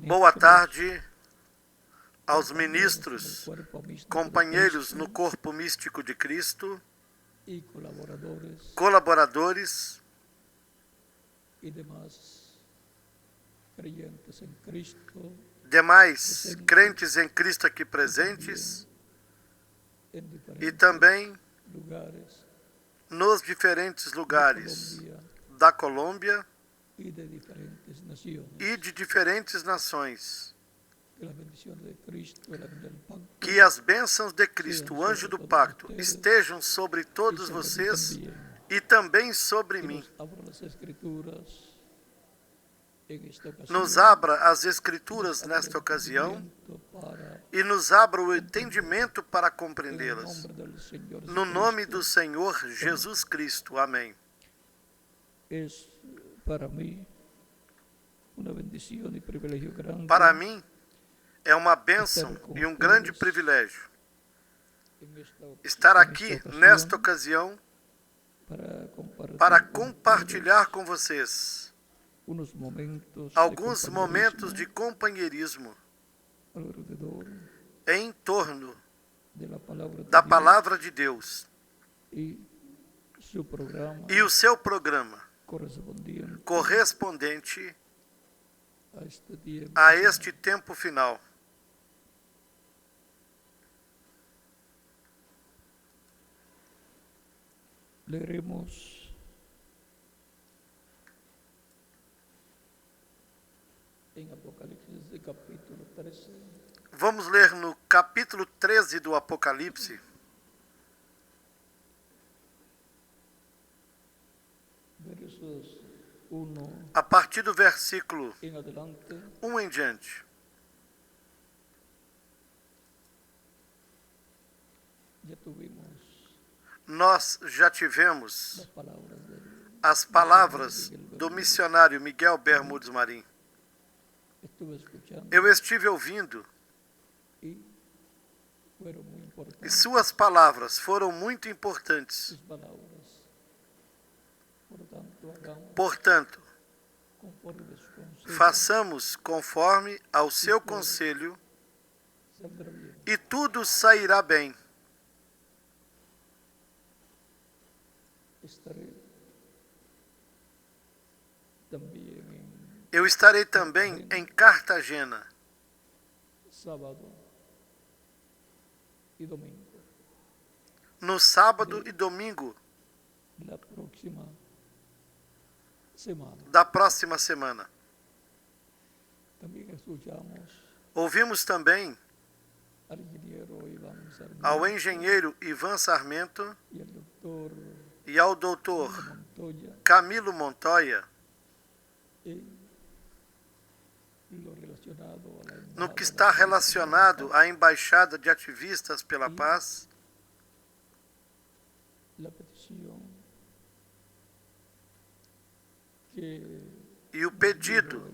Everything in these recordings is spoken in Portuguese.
Boa tarde aos ministros, companheiros no corpo místico de Cristo, colaboradores demais crentes em Cristo aqui presentes e também nos diferentes lugares da Colômbia e de diferentes nações. Que as bênçãos de Cristo, o anjo do pacto, estejam sobre todos vocês e também sobre mim. Nos abra as Escrituras nesta ocasião e nos abra o entendimento para compreendê-las. No nome do Senhor Jesus Cristo. Amém. Para mim, é uma bênção e um grande privilégio estar aqui nesta ocasião para compartilhar com vocês alguns momentos de companheirismo em torno da Palavra de Deus e o seu programa correspondente a este tempo final. Leremos em Apocalipse capítulo 13. Vamos ler no capítulo 13 do Apocalipse. Versos 1 a partir do versículo em adelante. 1 em diante. Nós já tivemos as palavras do missionário Miguel Bermúdez Marim. Eu estive ouvindo e suas palavras foram muito importantes. Portanto, façamos conforme ao seu conselho e tudo sairá bem. Eu estarei também em Cartagena, no sábado e domingo da próxima semana. Ouvimos também ao engenheiro Ivan Sarmento e ao doutor Camilo Montoya no que está relacionado à Embaixada de Ativistas pela Paz e o pedido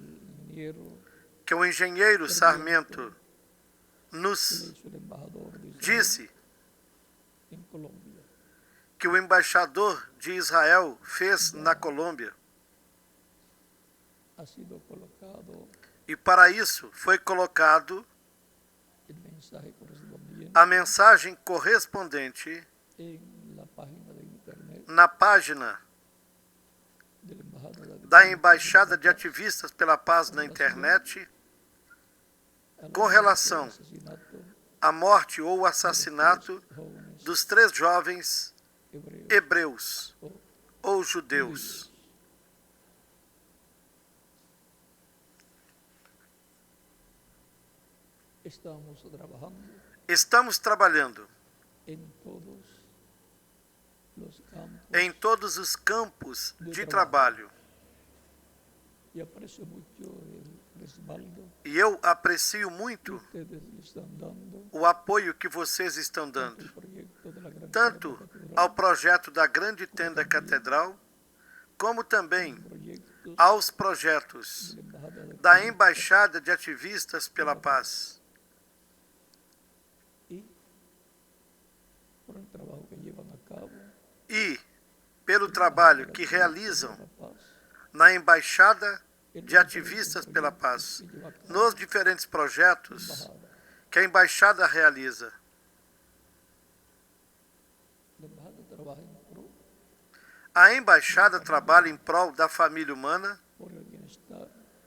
que o engenheiro Sarmento nos disse que o embaixador de Israel fez na Colômbia. E para isso foi colocado a mensagem correspondente na página da Embaixada de Ativistas pela Paz na internet com relação à morte ou assassinato dos 3 jovens hebreus ou judeus. Estamos trabalhando em todos os campos de trabalho. E eu aprecio muito o apoio que vocês estão dando, tanto ao projeto da Grande Tenda Catedral, como também aos projetos da Embaixada de Ativistas pela Paz. E pelo trabalho que realizam na Embaixada de ativistas pela paz, nos diferentes projetos que a Embaixada realiza. A Embaixada trabalha em prol da família humana,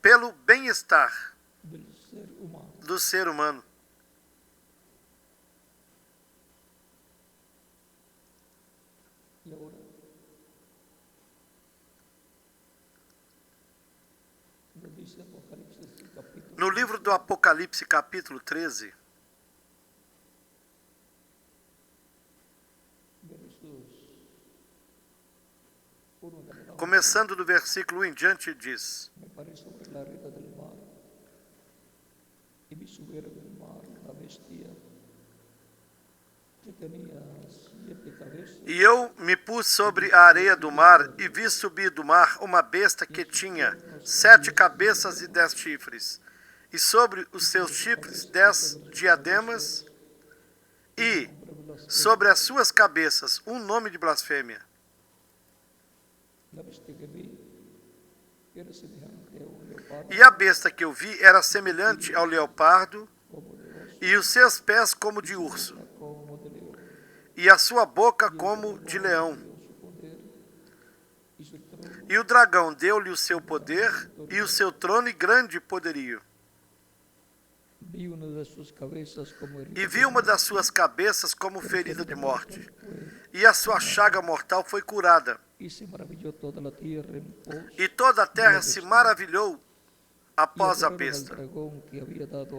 pelo bem-estar do ser humano. No livro do Apocalipse, capítulo 13, começando do versículo 1 em diante, diz: E eu me pus sobre a areia do mar e vi subir do mar uma besta que tinha 7 cabeças e 10 chifres, e sobre os seus chifres 10 diademas, e sobre as suas cabeças um nome de blasfêmia. E a besta que eu vi era semelhante ao leopardo, e os seus pés como de urso, e a sua boca como de leão. E o dragão deu-lhe o seu poder, e o seu trono e grande poderio. E vi uma das suas cabeças como ferida de morte, e a sua chaga mortal foi curada. E toda a terra se maravilhou após a besta.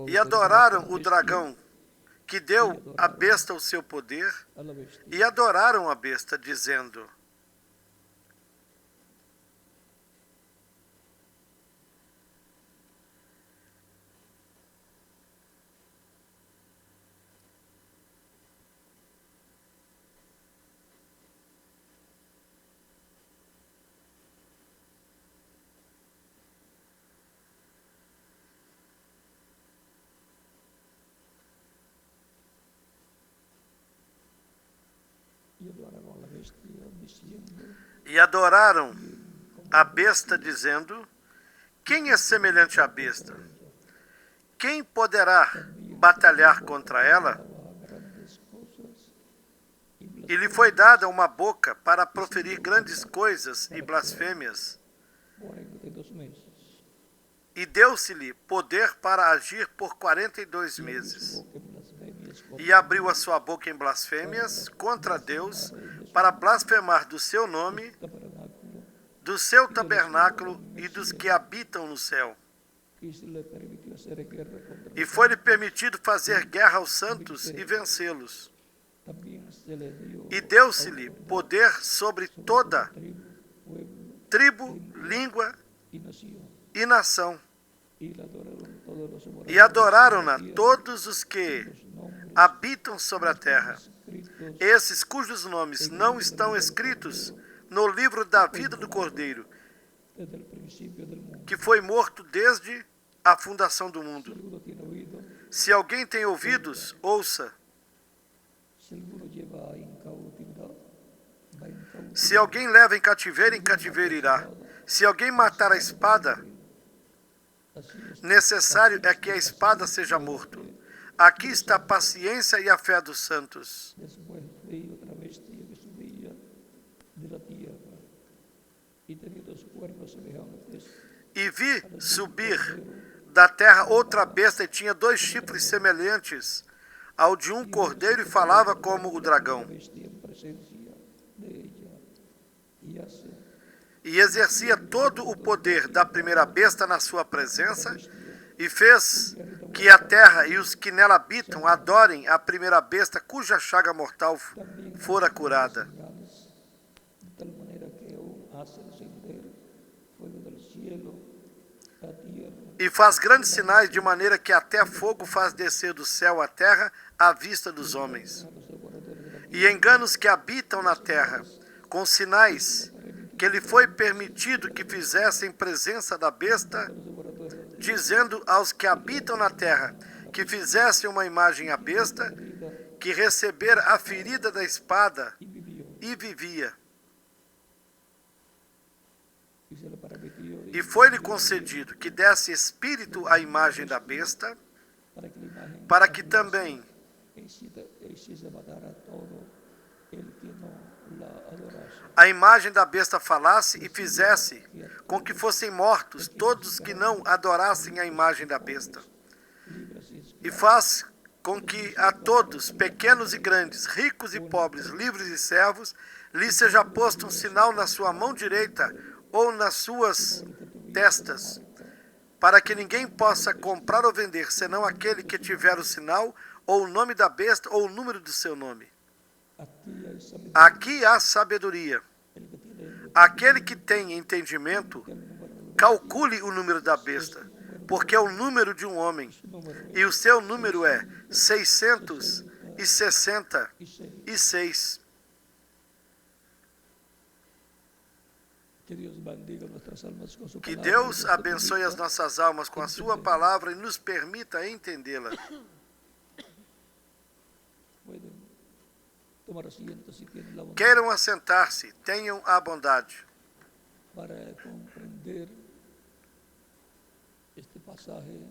E adoraram o dragão, que deu à besta o seu poder, e adoraram a besta, dizendo: E adoraram a besta, dizendo: quem é semelhante à besta? Quem poderá batalhar contra ela? E lhe foi dada uma boca para proferir grandes coisas e blasfêmias. E deu-se-lhe poder para agir por 42 meses. E abriu a sua boca em blasfêmias contra Deus, para blasfemar do seu nome, do seu tabernáculo e dos que habitam no céu. E foi-lhe permitido fazer guerra aos santos e vencê-los. E deu-se-lhe poder sobre toda tribo, língua e nação. E adoraram-na todos os que habitam sobre a terra, esses cujos nomes não estão escritos no livro da vida do Cordeiro, que foi morto desde a fundação do mundo. Se alguém tem ouvidos, ouça. Se alguém leva em cativeiro irá. Se alguém matar a espada, necessário é que a espada seja morto. Aqui está a paciência e a fé dos santos. E vi subir da terra outra besta, e tinha 2 chifres semelhantes ao de um cordeiro, e falava como o dragão. E exercia todo o poder da primeira besta na sua presença, e fez que a terra e os que nela habitam adorem a primeira besta, cuja chaga mortal fora curada. E faz grandes sinais, de maneira que até fogo faz descer do céu à terra à vista dos homens. E engana os que habitam na terra, com sinais que lhe foi permitido que fizessem presença da besta, dizendo aos que habitam na terra que fizessem uma imagem à besta, que recebera a ferida da espada e vivia. E foi-lhe concedido que desse espírito à imagem da besta, para que também a imagem da besta falasse e fizesse com que fossem mortos todos que não adorassem a imagem da besta. E faz com que a todos, pequenos e grandes, ricos e pobres, livres e servos, lhe seja posto um sinal na sua mão direita ou nas suas testas, para que ninguém possa comprar ou vender, senão aquele que tiver o sinal, ou o nome da besta, ou o número do seu nome. Aqui há sabedoria. Aquele que tem entendimento, calcule o número da besta, porque é o número de um homem, e o seu número é 666. Que Deus abençoe as nossas almas com a sua palavra e nos permita entendê-la. Queiram assentar-se, tenham a bondade. Para compreender este passagem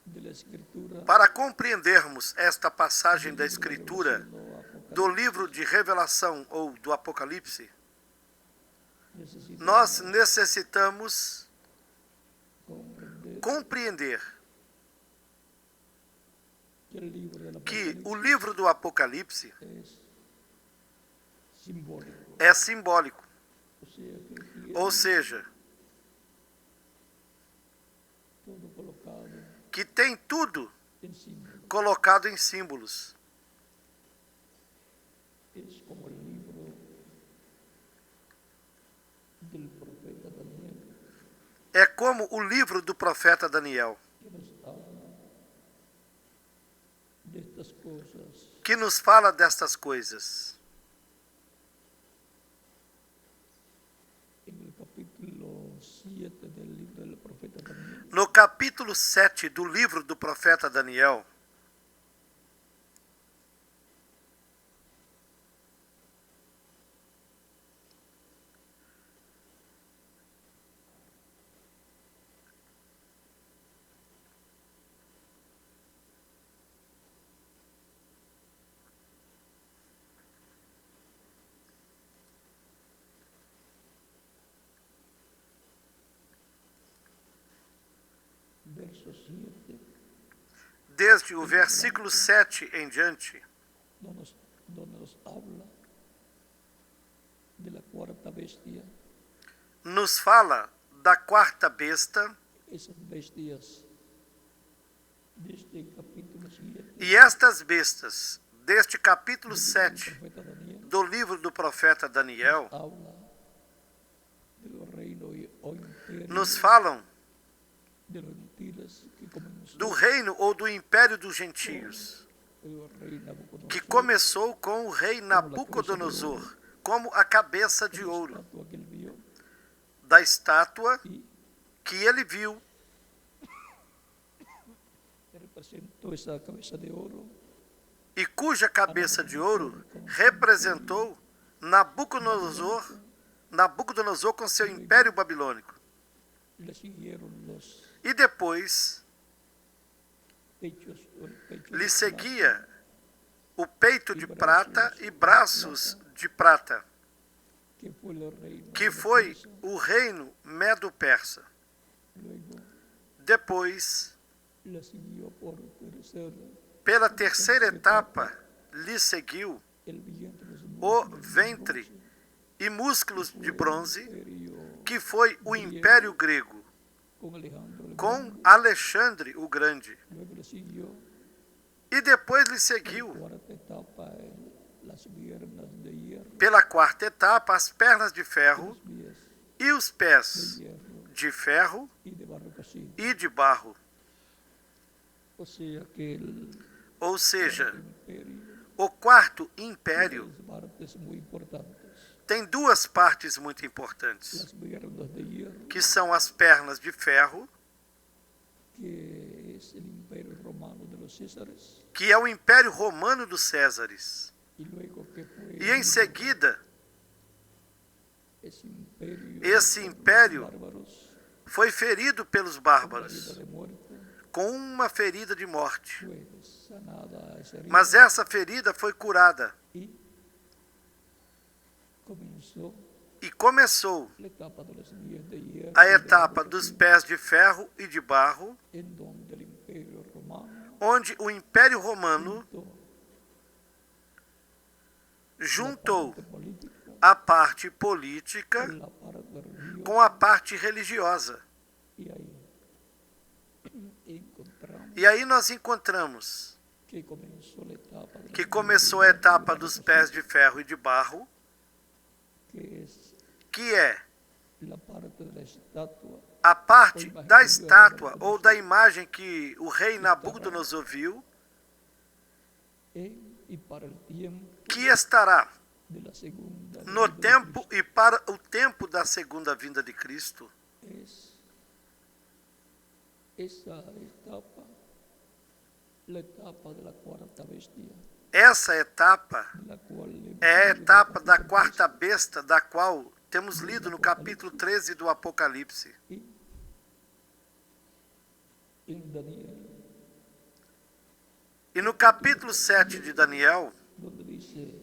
da Escritura, para compreendermos esta passagem da Escritura do livro de Revelação ou do Apocalipse, nós necessitamos compreender que o livro do Apocalipse é simbólico. Ou seja, que tem tudo colocado em símbolos. É como o livro do profeta Daniel, que nos fala destas coisas. No capítulo 7 do livro do profeta Daniel, desde o versículo 7 em diante, nos fala da quarta besta, e estas bestas deste capítulo 7 do livro do profeta Daniel nos falam do reino ou do império dos gentios, que começou com o rei Nabucodonosor, como a cabeça de ouro da estátua que ele viu, e cuja cabeça de ouro representou Nabucodonosor com seu império babilônico. E depois lhe seguia o peito de prata e braços de prata, que foi o reino Medo-Persa. Depois, pela terceira etapa, lhe seguiu o ventre e músculos de bronze, que foi o Império Grego, com Alexandre o Grande. E depois lhe seguiu, pela quarta etapa, as pernas de ferro e os pés de ferro e de barro. Ou seja, o quarto império tem duas partes muito importantes, que são as pernas de ferro, que é o Império Romano dos Césares, e em seguida esse império bárbaros, foi ferido pelos herida bárbaros, de muerte, com uma ferida de morte. fue sanada esa herida Mas essa ferida foi curada y comenzó e começou la etapa de los pies de hierro a y de etapa barro, dos pés de ferro e de barro, en donde el imperio romano onde o Império Romano juntó juntou la parte política a parte política con la parte religiosa, com a parte religiosa. y ahí encontramos E aí nós encontramos que comenzó la etapa de que los começou a etapa dos pés de ferro e de barro, que es que é la parte de la estatua a parte da estátua ou da imagem que o rei Nabucodonosor viu, en y para el tiempo que estará de la segunda no venida de tempo Cristo. e para o tempo da segunda vinda de Cristo. Es esa etapa, la etapa de la cuarta bestia, Essa etapa de la cual hemos é a leído etapa en da capítulo quarta besta, da qual temos lido no capítulo 13 do Apocalipse. 3, y en Daniel, E no capítulo 7 de Daniel, donde dice: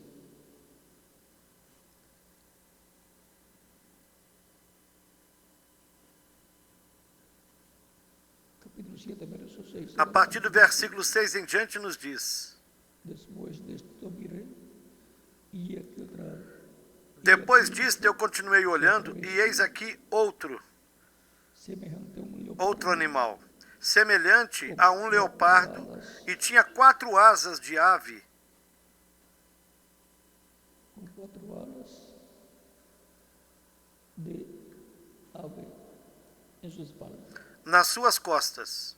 capítulo 7, verso 6, a partir do versículo 6 em diante, nos diz: después de esto miré, y aquí otra, Depois disto eu continuei olhando, e eis aqui outro semejante a un leopardo, outro animal, semelhante a um leopardo, e tinha 4 asas de ave, con 4 alas de ave en su espalda. nas suas costas.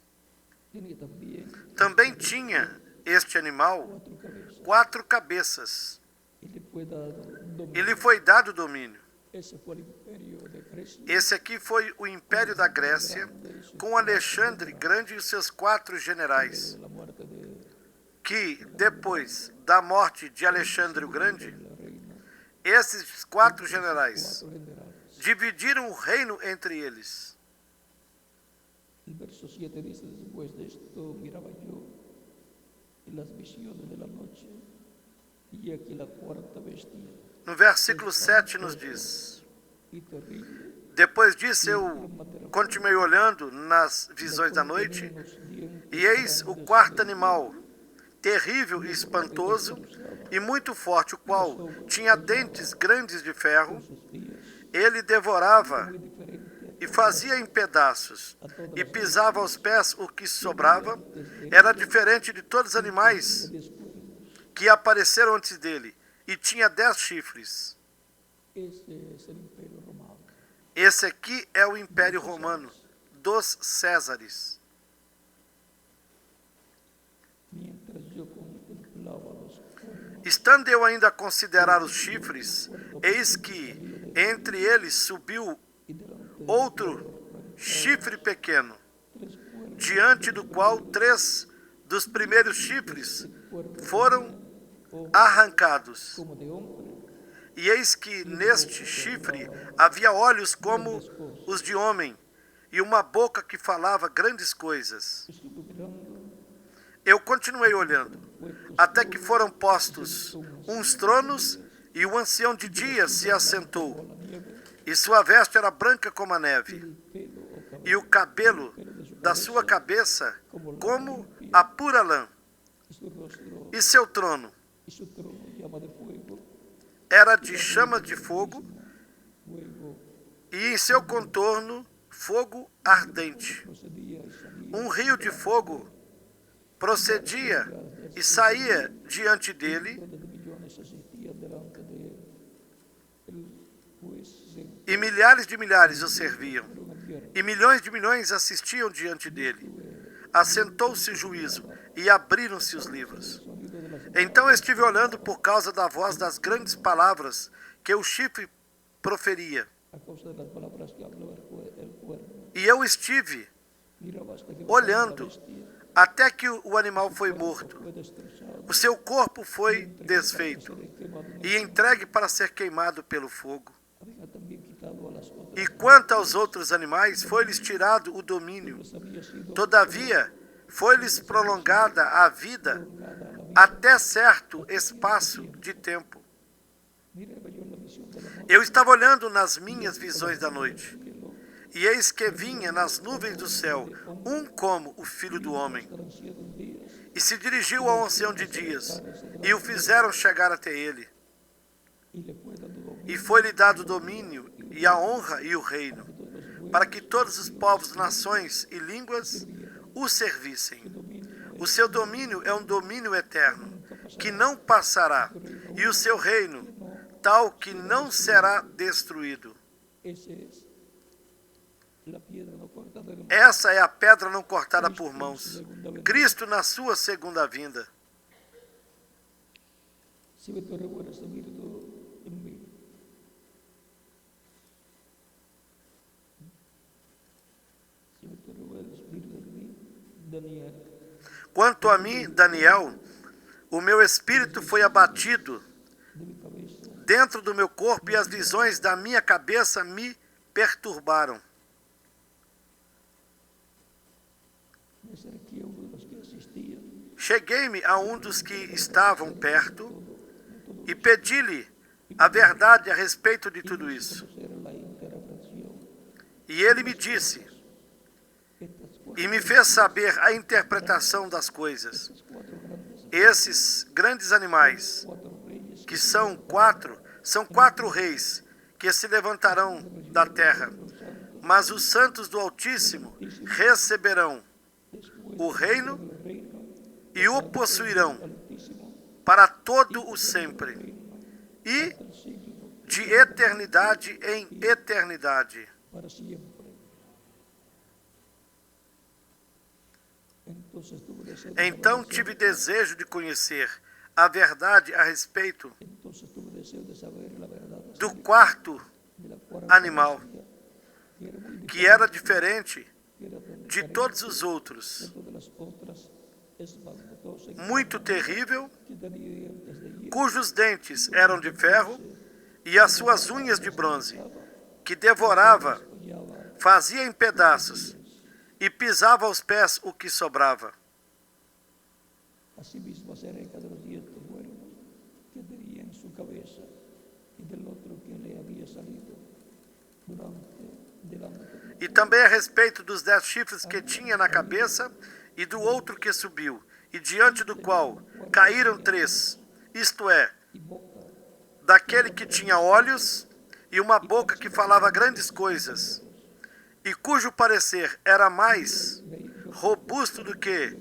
Tenía también Também tinha este animal 4 cabezas, 4 cabeças, y le fue dado e dominio. lhe foi dado domínio. Ese fue el imperio de Grecia, Esse aqui foi o Império da Grécia, com Alexandre Grande e os seus 4 generais, de la muerte de que, depois da morte de Alexandre o Grande, la reina, esses 4 generais 4 generales. dividiram o reino entre eles. El verso 7 dice: después de esto miraba yo en las visiones de la noche, y aquí la cuarta bestia, No versículo 7 nos diz: y terrible, Depois disso eu continuei olhando nas visões da noite, e eis o quarto animal, terrível e espantoso, e muito forte, o qual tinha dentes grandes de ferro. sus días, Ele devorava muy diferente e fazia em pedaços, e pisava aos pés o que sobrava. Era diferente de todos os animais que apareceram antes dele, e tinha 10 chifres. Ese es el imperio romano. Esse aqui é o Império Romano, dos Césares. Mientras yo contemplaba los cuernos, Estando eu ainda a considerar os chifres, eis que entre eles subiu y delante de outro chifre pequeno, 3 cuernos, diante do qual 3 dos primeiros chifres cuernos foram ojos arrancados. como de hombre, E eis que neste chifre havia olhos como os de homem, e uma boca que falava grandes coisas. estuve mirando, Eu continuei olhando, puestos até que foram postos uns tronos, e o ancião de dias se assentou, a la nieve, e sua veste era branca como a neve, el pelo o cabello e o cabelo da sua cabeça como a pura lã, su rostro e seu trono y su trono llama de fuego, era de chamas de fogo, fuego e em seu contorno fogo ardente. procedía y salía Um rio de fogo procedia e saía diante dele, de millones asistían delante de él, pues se e milhares de milhares o serviam, fueron abiertos. e milhões de milhões assistiam diante dele. Assentou-se o juízo, e abriram-se os livros. Sonido de las Então estive olhando por causa da voz das grandes palavras que o chifre proferia. a causa de las palabras que habló el cuerno. E eu estive Miraba hasta que olhando la bestia até que o animal foi morto. fue destrozado, O seu corpo foi desfeito quemado en e entregue para ser queimado pelo fogo. había también quitado a las otras E quanto aos outros animais, foi-lhes tirado o domínio. Todavia, foi-lhes prolongada a vida até certo espaço de tempo. Eu estava olhando nas minhas visões da noite, e eis que vinha nas nuvens do céu um como o Filho do Homem, e se dirigiu ao ancião de dias, e o fizeram chegar até ele. E foi-lhe dado o domínio, e a honra e o reino, para que todos os povos, nações e línguas o servissem. O seu domínio é um domínio eterno, que não passará, e o seu reino, tal que não será destruído. Essa é a pedra não cortada por mãos. Cristo na sua segunda vinda. Quanto a mim, Daniel, o meu espírito foi abatido dentro do meu corpo e as visões da minha cabeça me perturbaram. Cheguei-me a um dos que estavam perto e pedi-lhe a verdade a respeito de tudo isso. E ele me disse, e me fez saber a interpretação das coisas. Esses grandes animais, que são quatro reis que se levantarão da terra, mas os santos do Altíssimo receberão o reino e o possuirão para todo o sempre e de eternidade em eternidade. Então tive desejo de conhecer a verdade a respeito do quarto animal, que era diferente de todos os outros, muito terrível, cujos dentes eram de ferro e as suas unhas de bronze, que devorava, fazia em pedaços e pisava aos pés o que sobrava. E também a respeito dos 10 chifres que tinha na cabeça e do outro que subiu, e diante do qual caíram 3, isto é, daquele que tinha olhos e uma boca que falava grandes coisas, e cujo parecer era mais robusto do que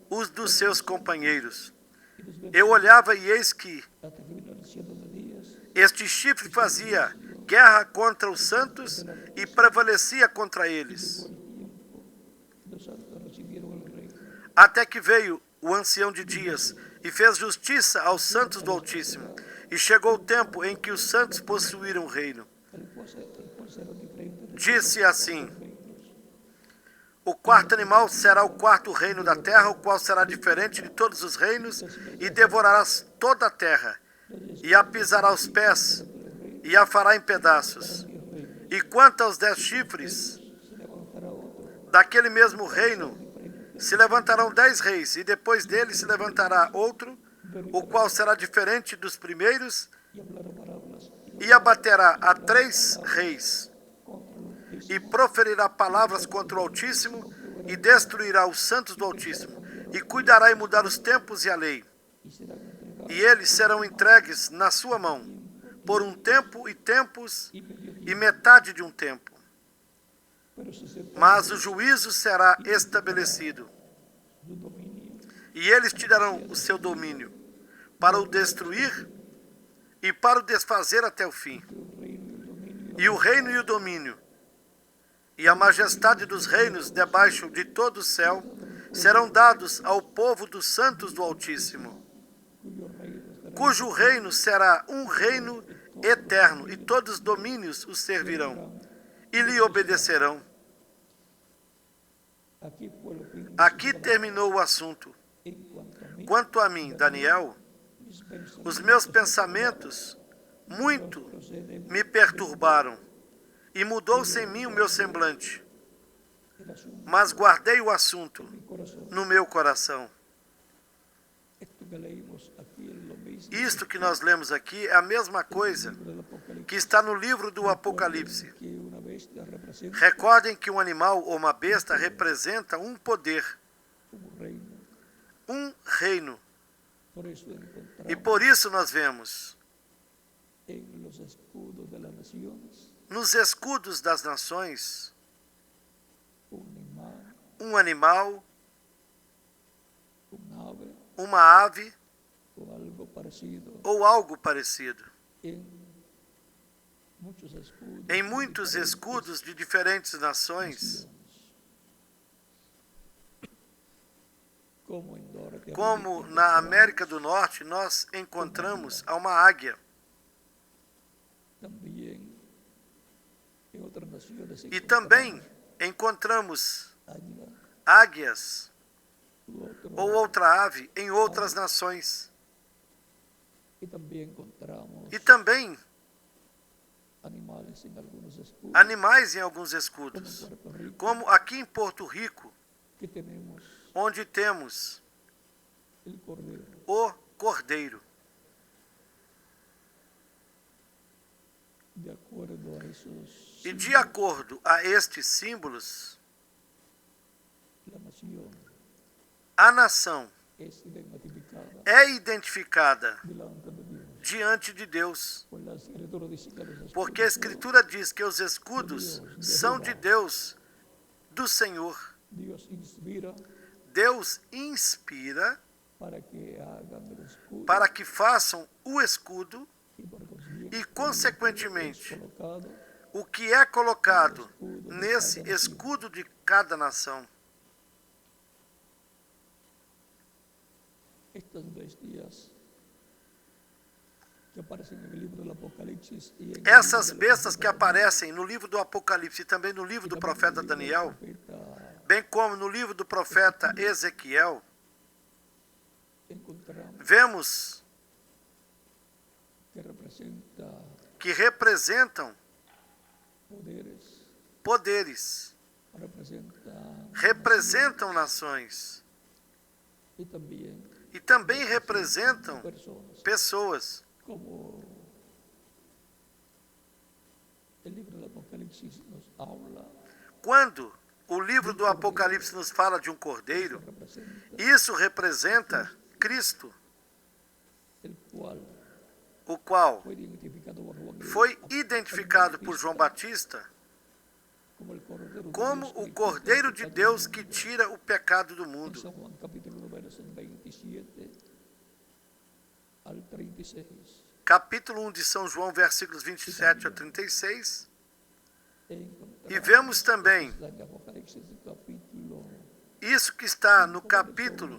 os dos seus companheiros. Eu olhava e eis que este chifre fazia guerra contra os santos e prevalecia contra eles. Até que veio o ancião de dias e fez justiça aos santos do Altíssimo. E chegou o tempo em que os santos possuíram o reino. Disse assim: o quarto animal será o quarto reino da terra, o qual será diferente de todos os reinos, e devorará toda a terra, e a pisará aos pés, e a fará em pedaços. E quanto aos 10 chifres, daquele mesmo reino, se levantarão 10 reis, e depois dele se levantará outro, o qual será diferente dos primeiros, e abaterá a 3 reis, e proferirá palavras contra o Altíssimo, e destruirá os santos do Altíssimo, e cuidará em mudar os tempos e a lei. E eles serão entregues na sua mão, por um tempo e tempos, e metade de um tempo. Mas o juízo será estabelecido, e eles tirarão o seu domínio, para o destruir e para o desfazer até o fim. E o reino e o domínio, e a majestade dos reinos debaixo de todo o céu, serão dados ao povo dos santos do Altíssimo, cujo reino será um reino eterno, e todos os domínios o servirão e lhe obedecerão. Aqui terminou o assunto. Quanto a mim, Daniel, os meus pensamentos muito me perturbaram, e mudou-se em mim o meu semblante, mas guardei o assunto no meu coração. Isto que nós lemos aqui é a mesma coisa que está no livro do Apocalipse. Recordem que um animal ou uma besta representa um poder, um reino. E por isso nós vemos nos escudos das nações um animal, uma ave ou algo parecido. Em muitos escudos de diferentes nações, como na América do Norte, nós encontramos uma águia. E também encontramos águias ou outra ave em outras nações. E também animais em alguns escudos, como aqui em Porto Rico, onde temos o cordeiro. E de acordo a estes símbolos, a nação é identificada diante de Deus, porque a Escritura diz que os escudos são de Deus, do Senhor. Deus inspira para que façam o escudo e, consequentemente, o que é colocado nesse escudo de cada nação. Essas bestas que aparecem no livro do Apocalipse e também no livro do profeta Daniel, bem como no livro do profeta Ezequiel, vemos que representam poderes, representam nações e também representam pessoas. Quando o livro do Apocalipse nos fala de um cordeiro, isso representa Cristo, o qual foi identificado por João Batista como o Cordeiro de Deus que tira o pecado do mundo. Capítulo 1 de São João, versículos 27 a 36. E vemos também isso que está no capítulo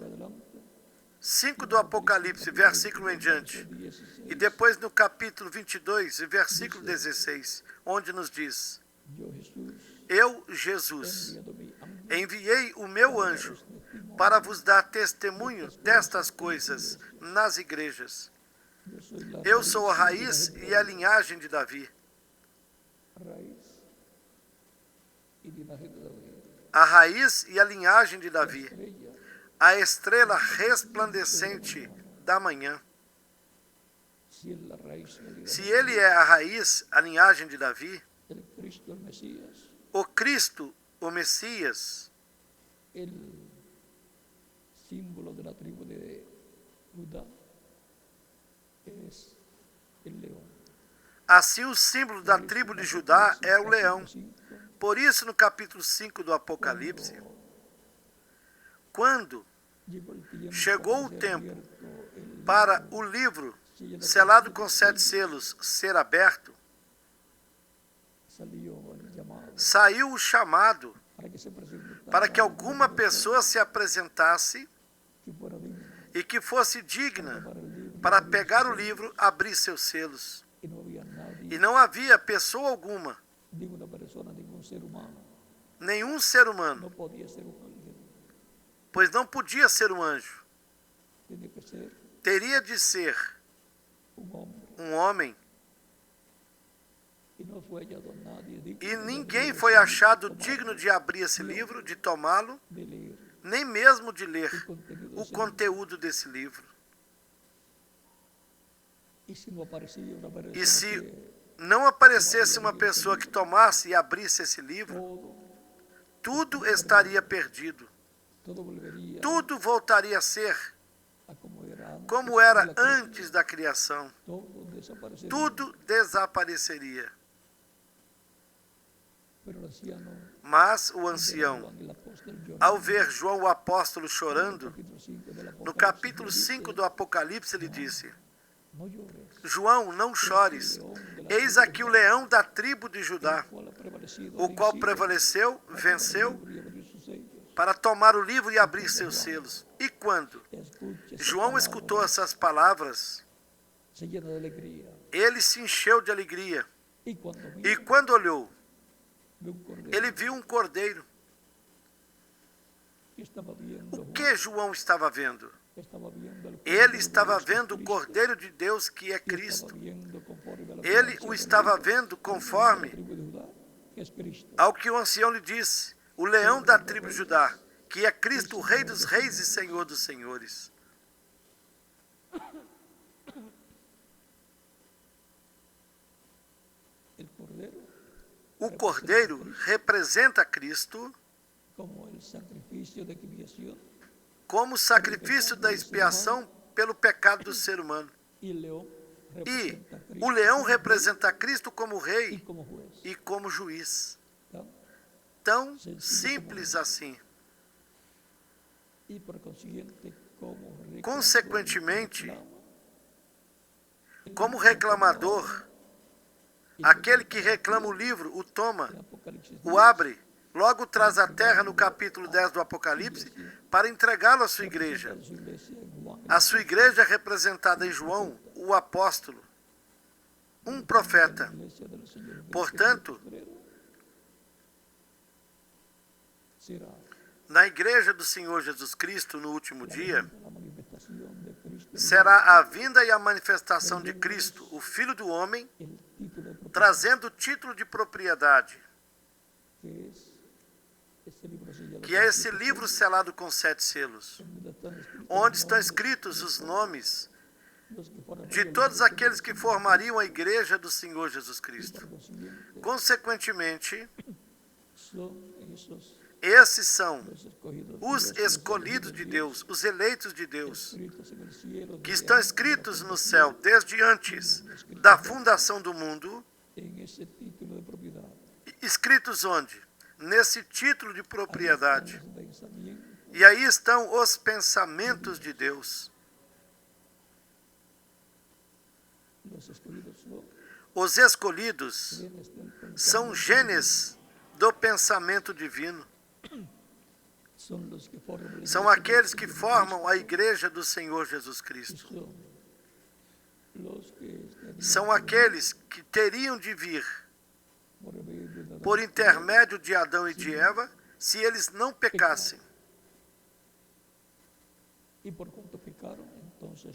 5 do Apocalipse, versículo em diante. E depois no capítulo 22, versículo 16, onde nos diz: Eu, Jesus, enviei o meu anjo para vos dar testemunho destas coisas nas igrejas. Eu sou a raiz e a linhagem de Davi. A raiz e a linhagem de Davi. A estrela resplandecente da manhã. Se ele é a raiz, a linhagem de Davi, o Cristo, o Messias, assim o símbolo da tribo de Judá é o leão. Por isso, no capítulo 5 do Apocalipse, quando chegou o tempo para o livro selado com 7 selos ser aberto, saiu o chamado para que alguma pessoa se apresentasse e que fosse digna para pegar o livro, abrir seus selos. E não havia pessoa alguma, nenhum ser humano, pois não podia ser um anjo. Teria de ser um homem E ninguém foi achado digno de abrir esse livro, de tomá-lo, nem mesmo de ler o conteúdo desse livro. E se não aparecesse uma pessoa que tomasse e abrisse esse livro, tudo estaria perdido. Tudo voltaria a ser como era antes da criação. Tudo desapareceria. Mas o ancião, ao ver João o apóstolo chorando, no capítulo 5 do Apocalipse, ele disse: João, não chores. Eis aqui o leão da tribo de Judá, o qual prevaleceu, venceu, para tomar o livro e abrir seus selos. E quando João escutou essas palavras, ele se encheu de alegria. E quando olhou, ele viu um cordeiro. O que João estava vendo? Ele estava vendo o Cordeiro de Deus, que é Cristo. Ele o estava vendo conforme ao que o ancião lhe disse: o leão da tribo de Judá, que é Cristo, o Rei dos reis e Senhor dos senhores. O Cordeiro representa Cristo como sacrifício da expiação pelo pecado do ser humano. E o leão representa Cristo como rei e como juiz. Tão simples assim. Consequentemente, como reclamador, aquele que reclama o livro, o toma, o abre, logo traz à terra no capítulo 10 do Apocalipse, para entregá-lo à sua igreja. A sua igreja é representada em João, o apóstolo, um profeta. Portanto, na igreja do Senhor Jesus Cristo, no último dia, será a vinda e a manifestação de Cristo, o Filho do Homem, trazendo o título de propriedade, que é esse livro selado com 7 selos, onde estão escritos os nomes de todos aqueles que formariam a igreja do Senhor Jesus Cristo. Consequentemente, esses são os escolhidos de Deus, os eleitos de Deus, que estão escritos no céu desde antes da fundação do mundo. Escritos onde? Nesse título de propriedade. E aí estão os pensamentos de Deus. Os escolhidos são genes do pensamento divino. São aqueles que formam a igreja do Senhor Jesus Cristo. São aqueles que teriam de vir por intermédio de Adão e de Eva, se eles não pecassem. E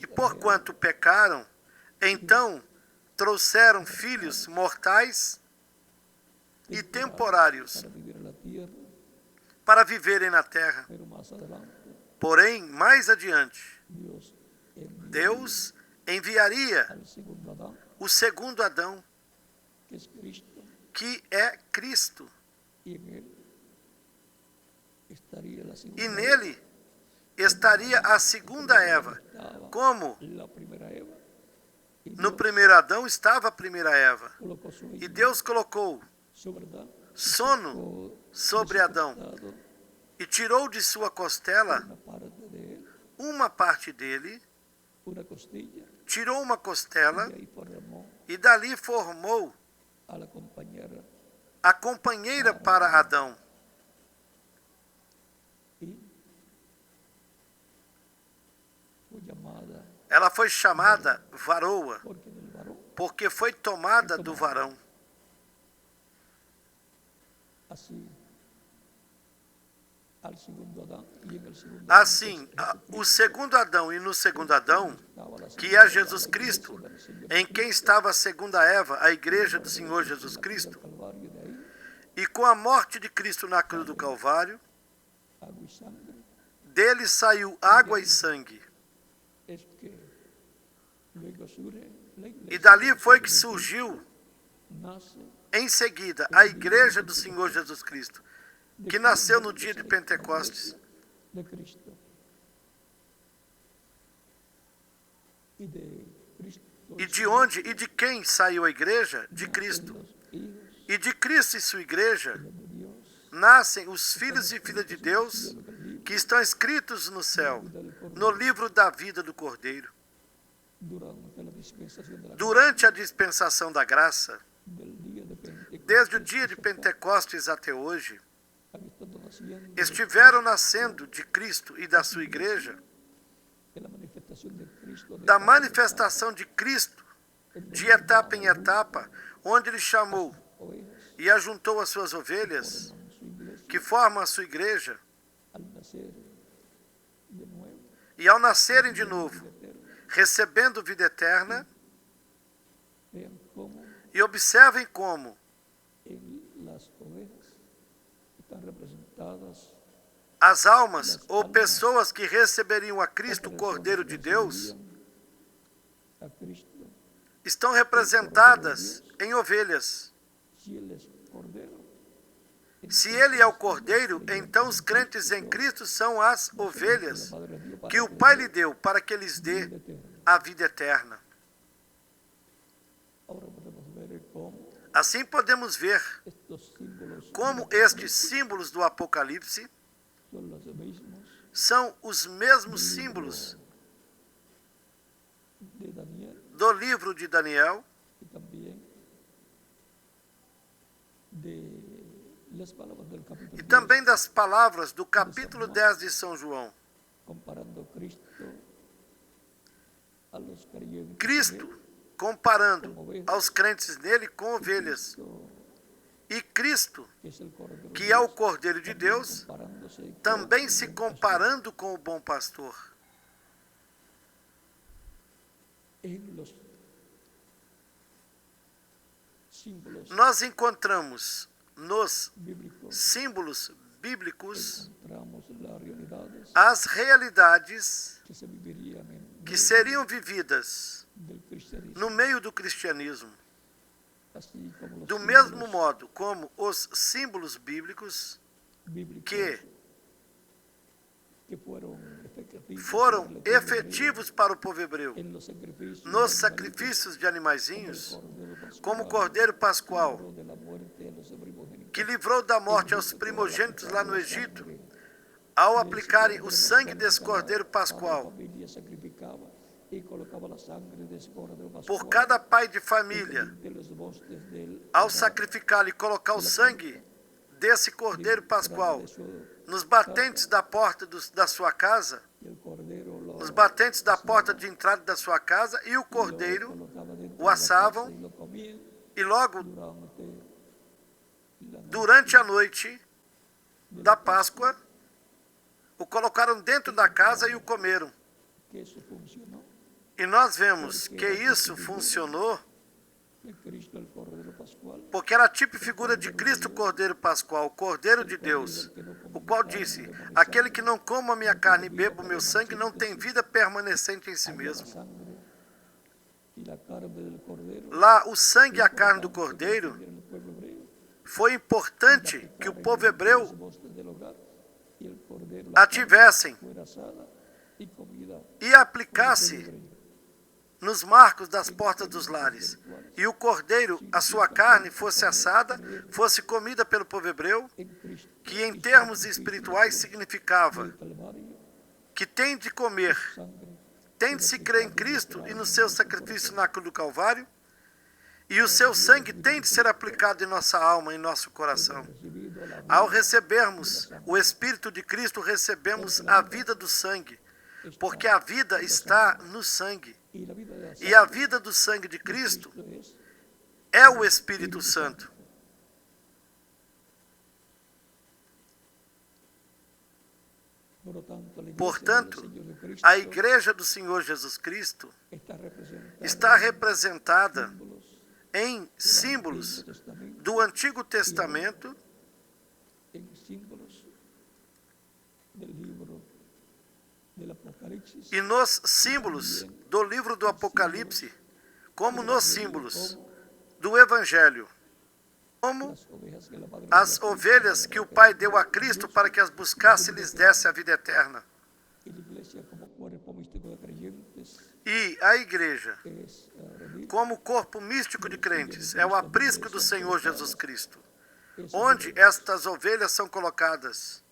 porquanto pecaram, então trouxeram filhos mortais e temporários para viverem na terra. Porém, mais adiante, Deus enviaria o segundo Adão, que é Cristo. E nele estaria a segunda Eva. Como no primeiro Adão estava a primeira Eva. E Deus colocou sono sobre Adão e tirou de sua costela uma parte dele, tirou uma costela e dali formou a companheira para Adão. Ela foi chamada varoa, porque foi tomada do varão. Assim, o segundo Adão e no segundo Adão, que é Jesus Cristo, em quem estava a segunda Eva, a igreja do Senhor Jesus Cristo, e com a morte de Cristo na cruz do Calvário, dele saiu água e sangue. E dali foi que surgiu, em seguida, a igreja do Senhor Jesus Cristo, que nasceu no dia de Pentecostes. E de onde e de quem saiu a igreja? De Cristo. E de Cristo e sua igreja nascem os filhos e filhas de Deus que estão escritos no céu, no livro da vida do Cordeiro. Durante a dispensação da graça, desde o dia de Pentecostes até hoje, estiveram nascendo de Cristo e da sua igreja, da manifestação de Cristo, de etapa em etapa, onde ele chamou e ajuntou as suas ovelhas, que formam a sua igreja, e ao nascerem de novo, recebendo vida eterna, e observem como as almas ou pessoas que receberiam a Cristo, o Cordeiro de Deus, estão representadas em ovelhas. Se ele é o Cordeiro, então os crentes em Cristo são as ovelhas que o Pai lhe deu para que lhes dê a vida eterna. Assim podemos ver como estes símbolos do Apocalipse são os mesmos símbolos do livro de Daniel e também das palavras do capítulo 10 de São João. Cristo comparando aos crentes nele com ovelhas. E Cristo, que é o Cordeiro de Deus, também se comparando com o bom pastor. Nós encontramos nos símbolos bíblicos as realidades que seriam vividas no meio do cristianismo. Do mesmo modo como os símbolos bíblicos que foram efetivos para o povo hebreu nos sacrifícios de animaizinhos, como o Cordeiro Pascual, que livrou da morte aos primogênitos lá no Egito, ao aplicarem o sangue desse Cordeiro Pascual por cada pai de família, ao sacrificá-lo e colocar o sangue desse Cordeiro Pascual nos batentes da porta da sua casa, nos batentes da porta de entrada da sua casa, e o Cordeiro o assavam, e logo, durante a noite da Páscoa, o colocaram dentro da casa e o comeram. E nós vemos que isso funcionou porque era a tipo e figura de Cristo, o Cordeiro Pascual, o Cordeiro de Deus, o qual disse: aquele que não coma a minha carne e beba o meu sangue não tem vida permanecente em si mesmo. Lá, o sangue e a carne do Cordeiro foi importante que o povo hebreu a tivessem e aplicasse nos marcos das portas dos lares. E o cordeiro, a sua carne, fosse assada, fosse comida pelo povo hebreu, que em termos espirituais significava que tem de comer, tem de se crer em Cristo e no seu sacrifício na cruz do Calvário, e o seu sangue tem de ser aplicado em nossa alma, em nosso coração. Ao recebermos o Espírito de Cristo, recebemos a vida do sangue, porque a vida está no sangue. E a vida do sangue de Cristo é o Espírito Santo. Portanto, a Igreja do Senhor Jesus Cristo está representada em símbolos do Antigo Testamento e nos símbolos do livro do Apocalipse, como nos símbolos do Evangelho, como as ovelhas que o Pai deu a Cristo para que as buscasse e lhes desse a vida eterna. E a igreja, como corpo místico de crentes, é o aprisco do Senhor Jesus Cristo, onde estas ovelhas são colocadas.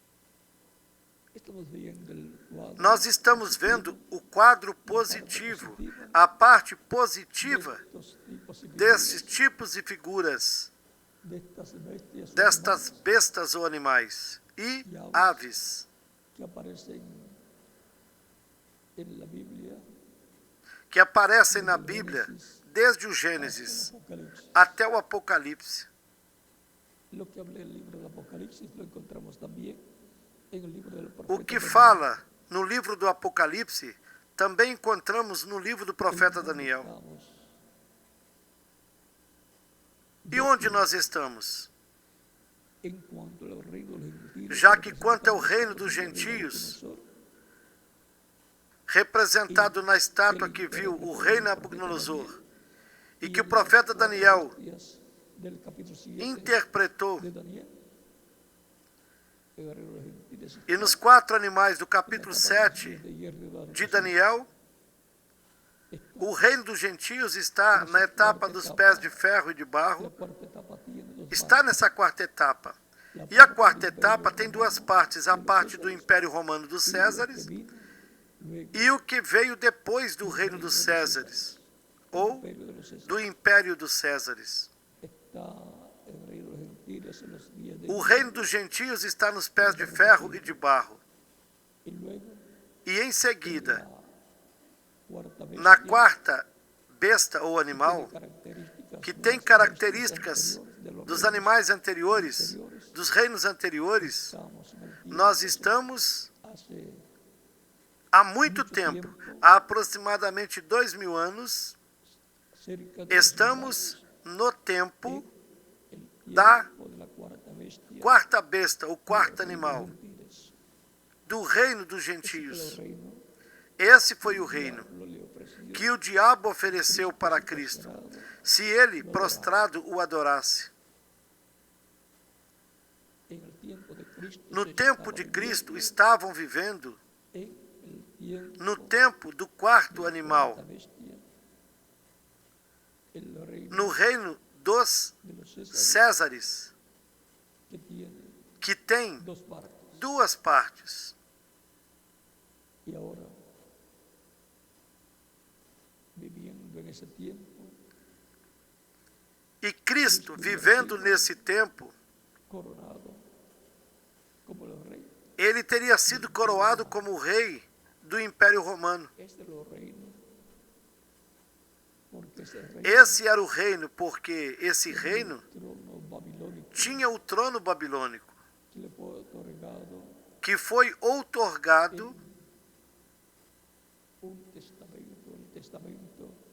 Nós estamos vendo o quadro positivo, a parte positiva desses tipos e figuras, destas bestas ou animais e aves que aparecem na Bíblia desde o Gênesis até o Apocalipse. O que fala no livro do Apocalipse também encontramos no livro do profeta Daniel. E onde nós estamos? Já que quanto ao reino dos gentios, representado na estátua que viu o rei Nabucodonosor, e que o profeta Daniel interpretou, e nos 4 animais do capítulo 7 de Daniel, o reino dos gentios está na etapa dos pés de ferro e de barro, está nessa quarta etapa. E a quarta etapa tem 2 partes, a parte do Império Romano dos Césares e o que veio depois do reino dos Césares, ou do Império dos Césares. O reino dos gentios está nos pés de ferro e de barro. E em seguida, na quarta besta ou animal, que tem características dos animais anteriores, dos reinos anteriores, nós estamos há muito tempo, há aproximadamente 2000 anos, estamos no tempo da quarta besta, o quarto animal, do reino dos gentios. Esse foi o reino que o diabo ofereceu para Cristo, se ele, prostrado, o adorasse. No tempo de Cristo, estavam vivendo no tempo do quarto animal, no reino dos Césares, que tem 2 partes. E Cristo, vivendo nesse tempo, ele teria sido coroado como rei do Império Romano. Esse era o reino, porque esse reino tinha o trono babilônico, que foi outorgado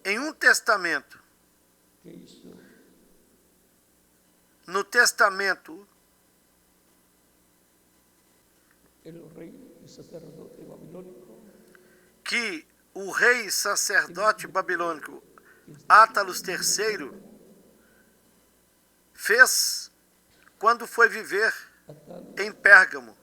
em um testamento. No testamento que o rei sacerdote babilônico Átalos III fez quando foi viver em Pérgamo.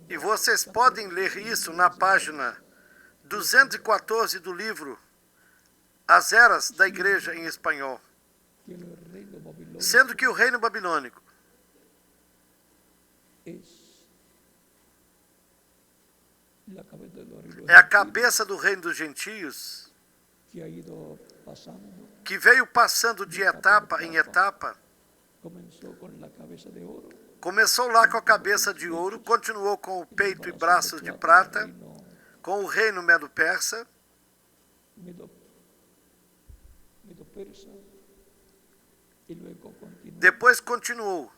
E vocês podem ler isso na página 214 do livro As Eras da Igreja em espanhol. Sendo que o reino babilônico é a cabeça do reino dos gentios, que veio passando de etapa em etapa. Começou lá com a cabeça de ouro, continuou com o peito e braços de prata, com o reino medo-persa, Medo-persa, e luego continuó depois continuou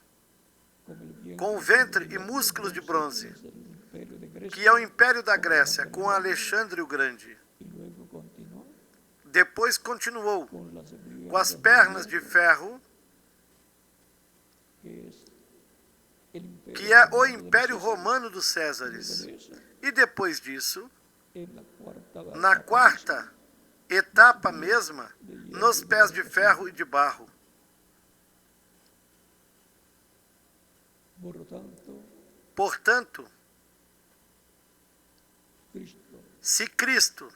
com o ventre e de músculos de bronze, que es el imperio de Grecia, que é o Império da Grécia, com Alexandre o Grande. y luego continuó Depois continuou con las com as pernas de ferro, que es el imperio que é o romano de los Império Césares. Romano dos Y Césares. de eso, E depois disso, en la cuarta na etapa quarta etapa mesma, nos pés de ferro e de barro. por lo tanto, Portanto, Cristo, se Cristo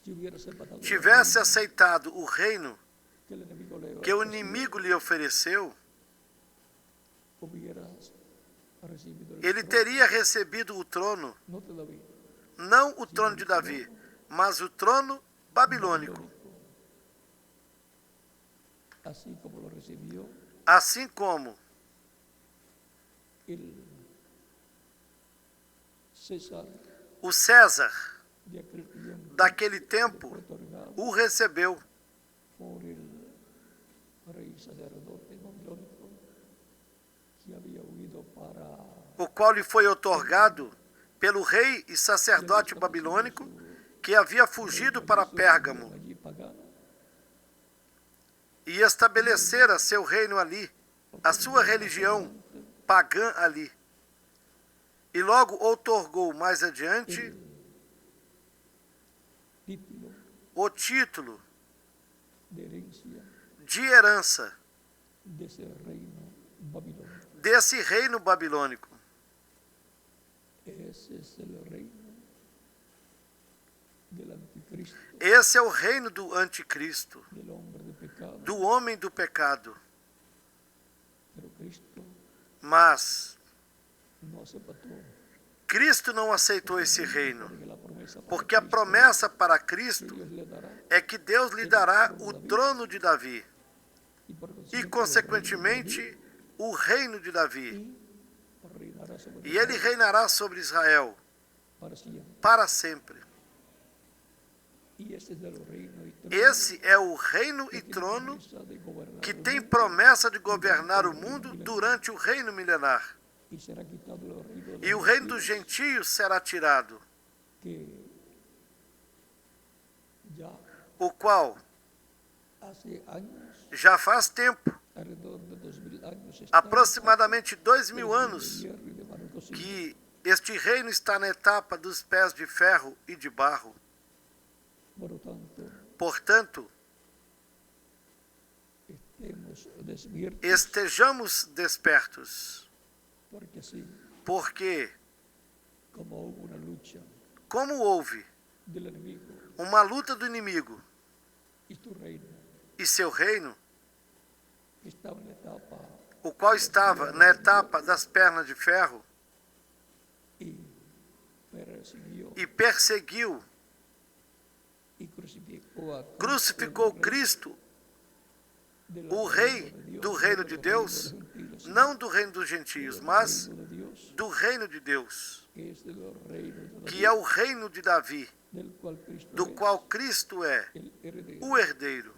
si hubiera aceptado tivesse aceitado o reino que el enemigo le que o ofreció, inimigo lhe ofereceu, hubiera recibido el ele trono, teria recebido o trono, no de David, não o trono de Davi, mas o trono babilônico, así como lo recibió assim como el César o César de aquel tiempo, daquele tempo fue otorgado o recebeu por el rey sacerdote babilónico que había huido para o qual lhe foi otorgado pelo rei e sacerdote babilônico que havia fugido para Pérgamo allí pagana, e estabelecera seu reino ali, a sua religião pagã ali. E logo outorgou mais adiante título o título de herencia de herança de ese reino babilónico. desse reino babilônico. Ese es el reino del anticristo, Esse é o reino do anticristo, del hombre de pecado. do homem do pecado. Pero Cristo Mas no aceptó, Cristo não aceitou esse reino, porque la promesa para porque a Cristo promessa para que Cristo Dios le dará, é que Deus lhe dará o trono de Davi y por e, consiguiente, consequentemente, o reino de Davi. y reinará sobre E ele reinará sobre Israel para siempre. para sempre. Y ese es el reino y trono Esse é o reino e que tiene trono promesa de gobernar que el tem mundo, promessa de governar o mundo durante o reino milenar. y será quitado el reino de E o los reino dos gentiles, gentios será tirado, que ya o qual hace años, já faz tempo, alrededor de 2000 años, está aproximadamente 2000 en anos, de hierro y de barro cocido. que este reino está na etapa dos pés de ferro e de barro. Por lo tanto, Portanto, estemos despiertos, estejamos despertos, porque así porque, como hubo una lucha como houve del enemigo uma luta do inimigo y tu reino, e seu reino, que estaba en la etapa o qual estava na etapa das pernas de ferro y persiguió e perseguiu, y crucificó a Cristo, crucificou el rey Cristo, del o reino rei de Dios, do reino no de del Deus, reino de los gentiles, não do reino dos gentios, sino mas del reino de Dios, do reino de Deus, que es el reino de que David, é o reino de Davi, del cual Cristo do es qual Cristo é el heredero, o herdeiro,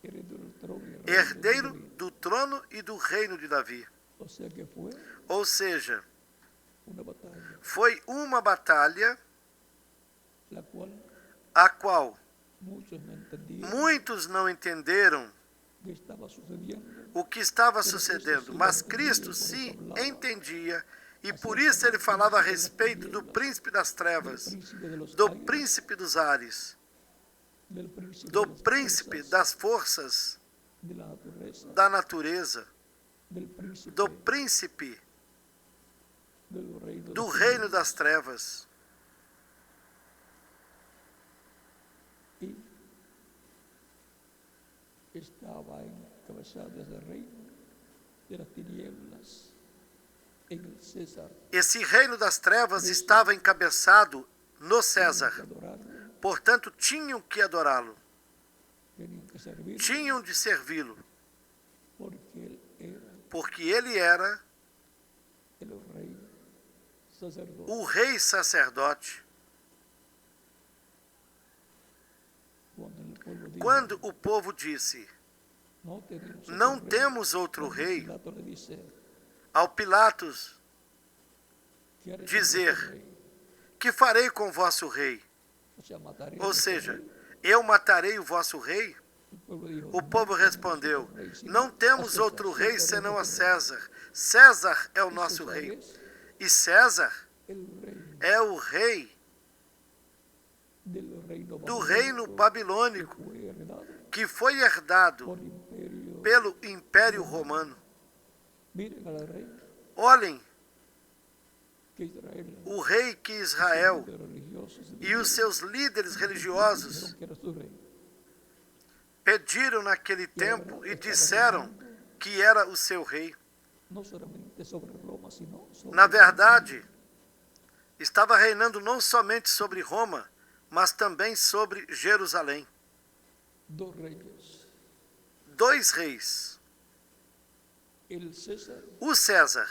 heredero del trono y reino de herdeiro David. do trono e do reino de Davi. O sea que fue Ou seja, una batalla, foi uma batalha la cual a qual muchos no entendían muitos não entenderam que estaba sucediendo, o que estava sucedendo, mas Cristo sim entendia e por isso ele falava a respeito do príncipe das trevas, príncipe de los do aires, príncipe dos ares, del príncipe do de las príncipe fuerzas das forças de la naturaleza, da natureza, del príncipe do príncipe del reino, do de reino das trevas. y estaba encabezado ese reino de las tinieblas en el César, Esse reino das trevas estava encabeçado no César, que adorarlo, portanto tinham que adorá-lo, tenían que servir, tinham de servi-lo, porque él era porque ele era el rey o rei sacerdote. Quando o povo disse, não temos outro rei, ao Pilatos dizer, que farei com o vosso rei? Ou seja, eu matarei o vosso rei? O povo respondeu, não temos outro rei senão a César. César é o nosso rei. E César é o rei do reino babilônico, que foi herdado pelo Império Romano. Olhem, o rei que Israel e os seus líderes religiosos pediram naquele tempo e disseram que era o seu rei. Na verdade, estava reinando não somente sobre Roma, mas também sobre Jerusalém. Dois reis. O César,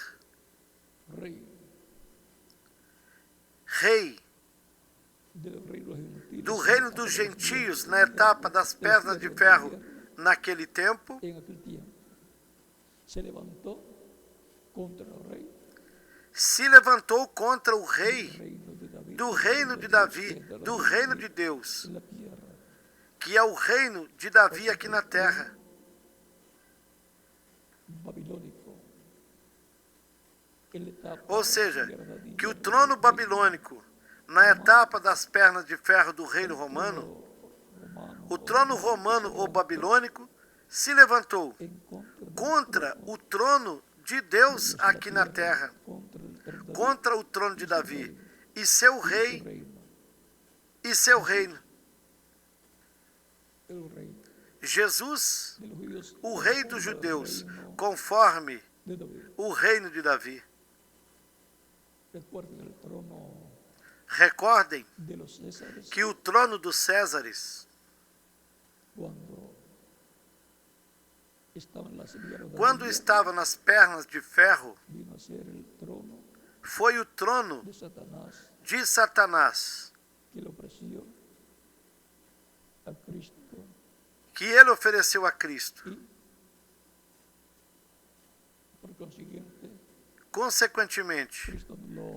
rei do reino dos gentios na etapa das pernas de ferro naquele tempo, se levantou contra o rei do reino de Davi, do reino de Deus, que é o reino de Davi aqui na terra. Ou seja, que o trono babilônico, na etapa das pernas de ferro do reino romano, o trono romano ou babilônico se levantou contra o trono de Deus aqui na terra, contra o trono de Davi e seu rei e seu reino. Jesus, o rei dos judeus, conforme o reino de Davi. Recordem que o trono dos Césares, quando estava nas pernas de ferro, foi o trono de Satanás, que ele ofereceu a Cristo. Consequentemente,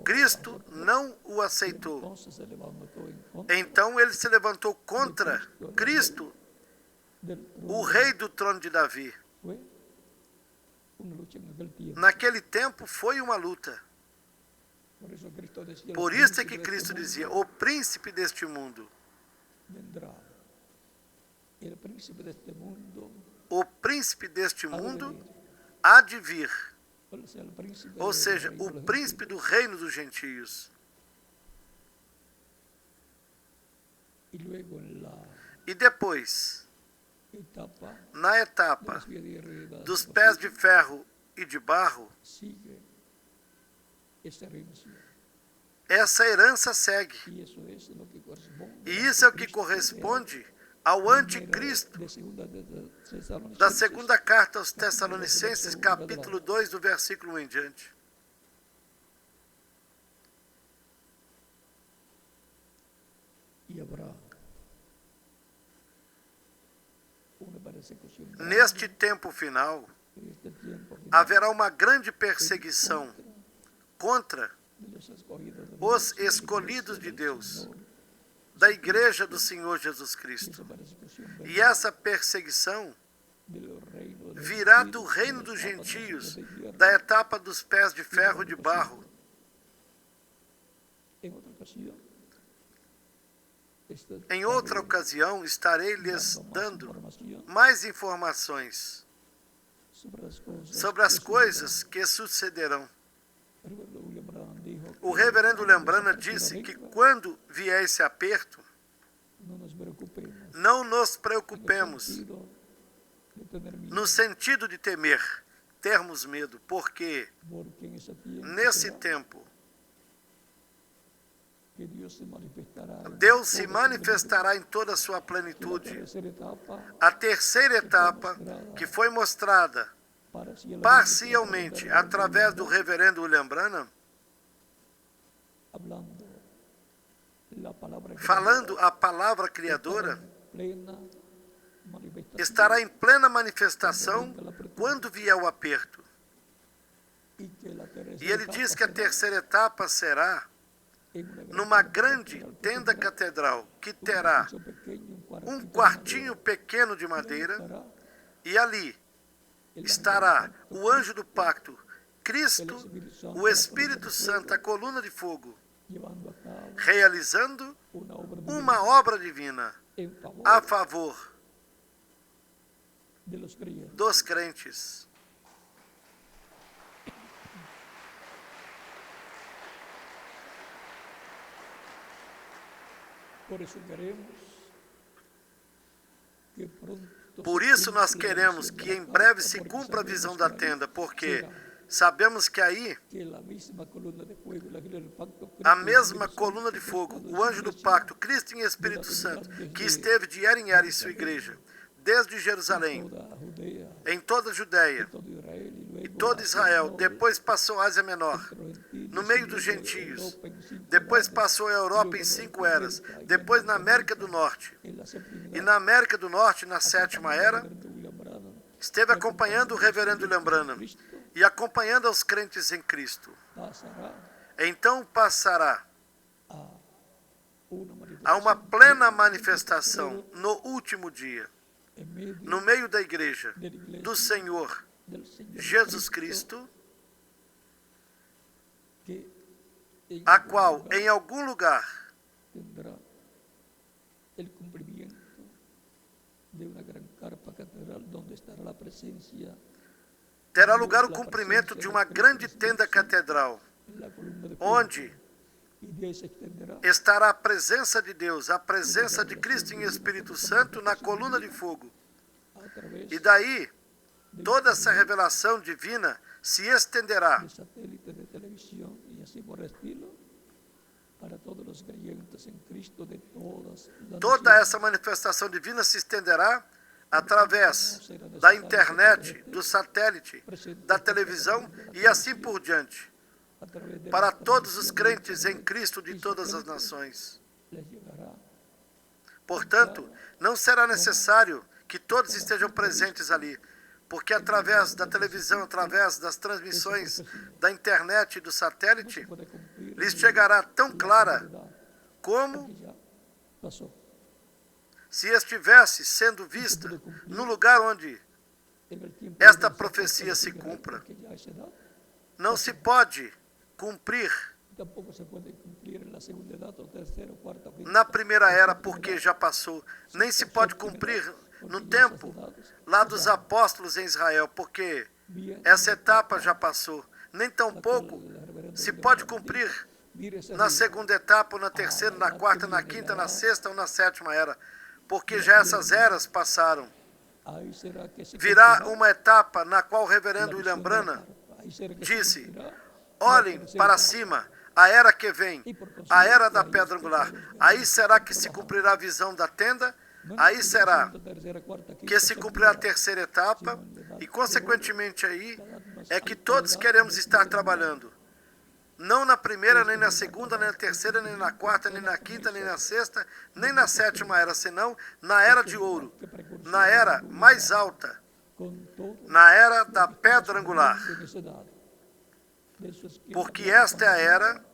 Cristo não o aceitou. Então ele se levantou contra Cristo, o rei do trono de Davi. Naquele tempo foi uma luta. Por isso é que Cristo dizia, o príncipe deste mundo. O príncipe deste mundo há de vir. Ou seja, o príncipe do reino dos gentios. E depois, na etapa dos pés de ferro e de barro, essa herança segue. E isso é o que corresponde ao anticristo da segunda carta aos Tessalonicenses, capítulo 2, do versículo 1 em diante. Neste tempo final, haverá uma grande perseguição contra os escolhidos de Deus, da Igreja do Senhor Jesus Cristo. E essa perseguição virá do reino dos gentios, da etapa dos pés de ferro e de barro. Em outra ocasião, estarei lhes dando mais informações sobre as coisas que sucederão. O reverendo Lembrana disse que quando vier esse aperto, não nos preocupemos no sentido de temer, termos medo, porque nesse tempo Deus se manifestará em toda a sua plenitude. A terceira etapa, que foi mostrada parcialmente através do reverendo William Branham, falando a palavra criadora, estará em plena manifestação quando vier o aperto. E ele diz que a terceira etapa será numa grande tenda catedral, que terá um quartinho pequeno de madeira, e ali estará o anjo do pacto, Cristo, o Espírito Santo, a coluna de fogo, realizando uma obra divina a favor dos crentes. Por isso nós queremos que em breve se cumpra a visão da tenda, porque sabemos que aí a mesma coluna de fogo, o anjo do pacto, Cristo em Espírito Santo, que esteve de era em era em sua igreja, desde Jerusalém, em toda a Judéia e todo Israel, depois passou a Ásia Menor, no meio dos gentios, depois passou a Europa em 5 eras, depois na América do Norte, e na América do Norte, na 7ª era, esteve acompanhando o reverendo William Branham e acompanhando aos crentes em Cristo. Então passará a uma plena manifestação no último dia, no meio da igreja do Senhor Jesus Cristo, a qual em algum lugar terá lugar o cumprimento de uma grande tenda catedral, onde estará a presença de Deus, a presença de Cristo em Espírito Santo na coluna de fogo. E daí, toda essa revelação divina se estenderá toda essa manifestação divina se estenderá através da internet, do satélite, da televisão e assim por diante, para todos os crentes em Cristo de todas as nações. Portanto, não será necessário que todos estejam presentes ali, porque através da televisão, através das transmissões da internet e do satélite, lhes chegará tão clara como se estivesse sendo vista no lugar onde esta profecia se cumpra. Não se pode cumprir na primeira era, porque já passou. Nem se pode cumprir no tempo lá dos apóstolos em Israel, porque essa etapa já passou. Nem tampouco se pode cumprir na segunda etapa, ou na terceira, na quarta, na quinta, na sexta ou na 7ª era, porque já essas eras passaram. Virá uma etapa na qual o reverendo William Branham disse: olhem para cima, a era que vem, a era da pedra angular. Aí será que se cumprirá a visão da tenda, aí será que se cumprirá a terceira etapa, e consequentemente aí é que todos queremos estar trabalhando. Não na primeira, nem na segunda, nem na terceira, nem na quarta, nem na quinta, nem na sexta, nem na 7ª era, senão na era de ouro, na era mais alta, na era da pedra angular. Porque esta é a era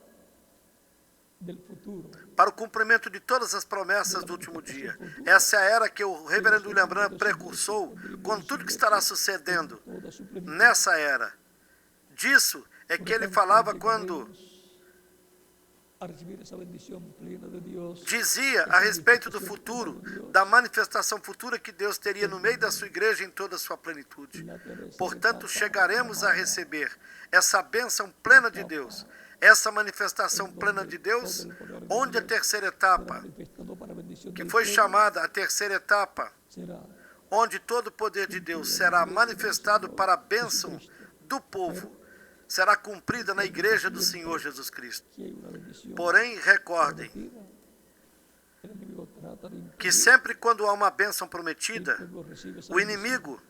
para o cumprimento de todas as promessas do último dia. Essa é a era que o reverendo William Branham precursou com tudo que estará sucedendo nessa era. Disso é que ele falava quando dizia a respeito do futuro, da manifestação futura que Deus teria no meio da sua igreja em toda a sua plenitude. Portanto, chegaremos a receber essa bênção plena de Deus, essa manifestação plena de Deus, onde a terceira etapa, que foi chamada a terceira etapa, onde todo o poder de Deus será manifestado para a bênção do povo, será cumprida na igreja do Senhor Jesus Cristo. Porém, recordem que sempre quando há uma bênção prometida, o inimigo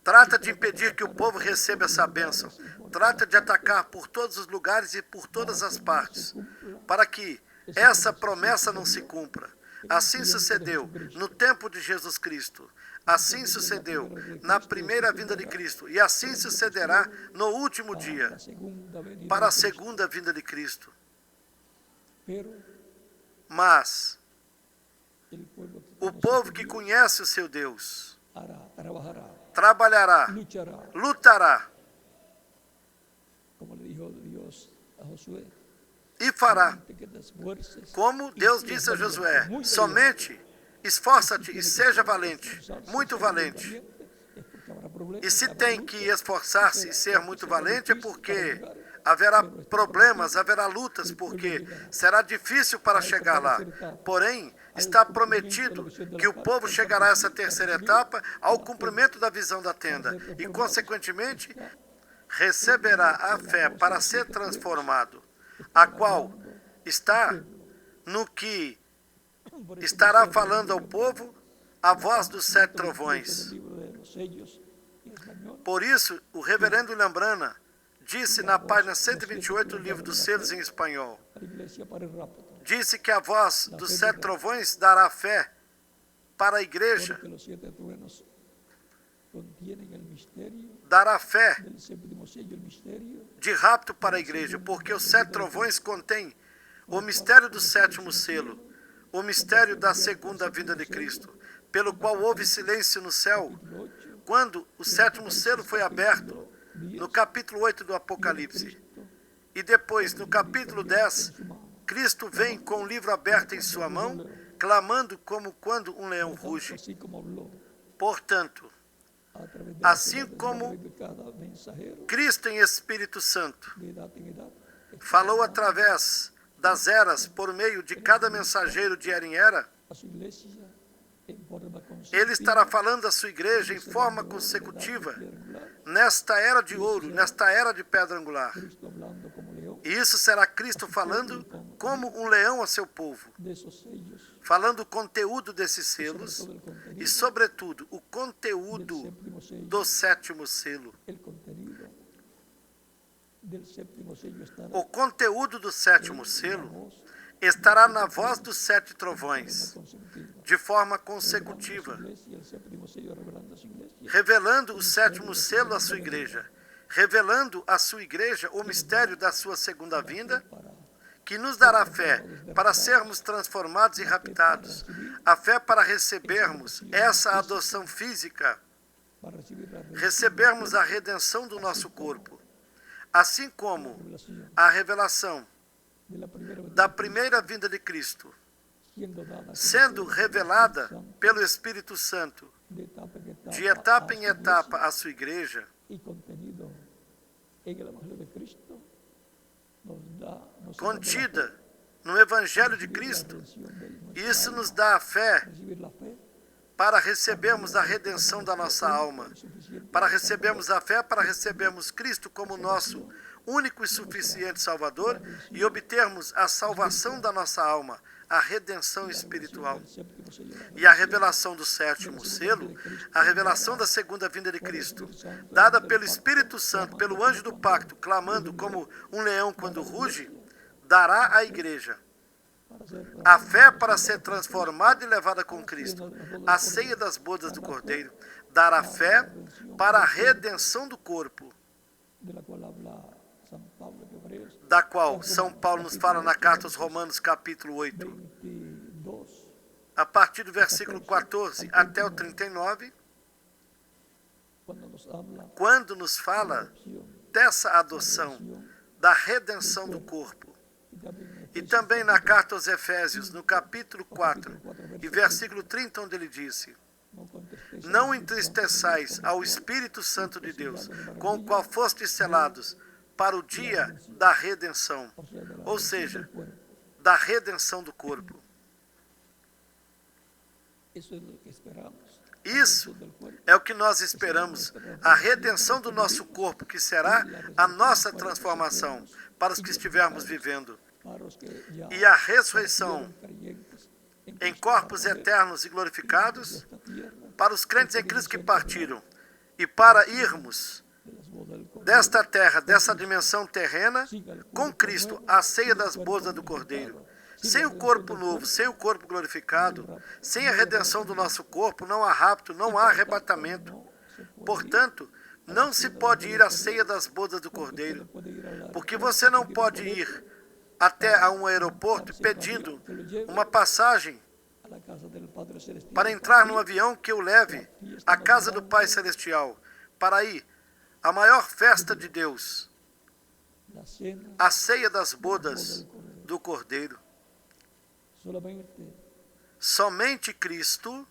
trata de impedir que o povo receba essa bênção, trata de atacar por todos os lugares e por todas as partes, para que essa promessa não se cumpra. Assim sucedeu no tempo de Jesus Cristo. Assim sucedeu na primeira vinda de Cristo. E assim sucederá no último dia, para a segunda vinda de Cristo. Mas o povo que conhece o seu Deus trabalhará, lutará e fará. Como Deus disse a Josué, somente esforça-te e seja valente, muito valente. E se tem que esforçar-se e ser muito valente é porque haverá problemas, haverá lutas, porque será difícil para chegar lá. Porém, está prometido que o povo chegará a essa terceira etapa ao cumprimento da visão da tenda e, consequentemente, receberá a fé para ser transformado, a qual está no que estará falando ao povo a voz dos 7 trovões. Por isso, o reverendo William Branham disse na página 128 do livro dos selos em espanhol, disse que a voz dos 7 trovões dará fé para a igreja, dará fé de rapto para a igreja, porque os 7 trovões contêm o mistério do 7º selo, o mistério da segunda vinda de Cristo, pelo qual houve silêncio no céu, quando o 7º selo foi aberto, no capítulo 8 do Apocalipse. E depois, no capítulo 10, Cristo vem com o livro aberto em sua mão, clamando como quando um leão ruge. Portanto, assim como Cristo em Espírito Santo falou através das eras por meio de cada mensageiro de era em era, Ele estará falando à sua igreja em forma consecutiva nesta era de ouro, nesta era de pedra angular. E isso será Cristo falando como um leão a seu povo, falando o conteúdo desses selos e, sobretudo, o conteúdo do 7º selo. O conteúdo do 7º selo estará na voz dos 7 trovões, de forma consecutiva, revelando o 7º selo à sua igreja, revelando à sua igreja o mistério da sua segunda vinda, que nos dará fé para sermos transformados e raptados, a fé para recebermos essa adoção física, recebermos a redenção do nosso corpo, assim como a revelação da primeira vinda de Cristo, sendo revelada pelo Espírito Santo, de etapa em etapa à sua igreja, contida no Evangelho de Cristo. Isso nos dá a fé para recebermos a redenção da nossa alma, para recebermos a fé, para recebermos Cristo como nosso único e suficiente Salvador e obtermos a salvação da nossa alma, a redenção espiritual. E a revelação do 7º selo, a revelação da segunda vinda de Cristo, dada pelo Espírito Santo, pelo anjo do pacto, clamando como um leão quando ruge, dará à igreja a fé para ser transformada e levada com Cristo, a ceia das bodas do Cordeiro, dará fé para a redenção do corpo, da qual São Paulo nos fala na carta aos Romanos, capítulo 8, a partir do versículo 14 até o 39, quando nos fala dessa adoção, da redenção do corpo. E também na carta aos Efésios, no capítulo 4, e versículo 30, onde ele disse: não entristeçais ao Espírito Santo de Deus, com o qual fostes selados para o dia da redenção, ou seja, da redenção do corpo. Isso é o que nós esperamos, a redenção do nosso corpo, que será a nossa transformação para os que estivermos vivendo, e a ressurreição em corpos eternos e glorificados para os crentes em Cristo que partiram, e para irmos desta terra, dessa dimensão terrena, com Cristo, a ceia das bodas do Cordeiro. Sem o corpo novo, sem o corpo glorificado, sem a redenção do nosso corpo, não há rapto, não há arrebatamento. Portanto, não se pode ir à ceia das bodas do Cordeiro, porque você não pode ir até a um aeroporto pedindo uma passagem para entrar num avião que o leve à casa do Pai Celestial, para ir à maior festa de Deus, a ceia das bodas do Cordeiro. Somente Cristo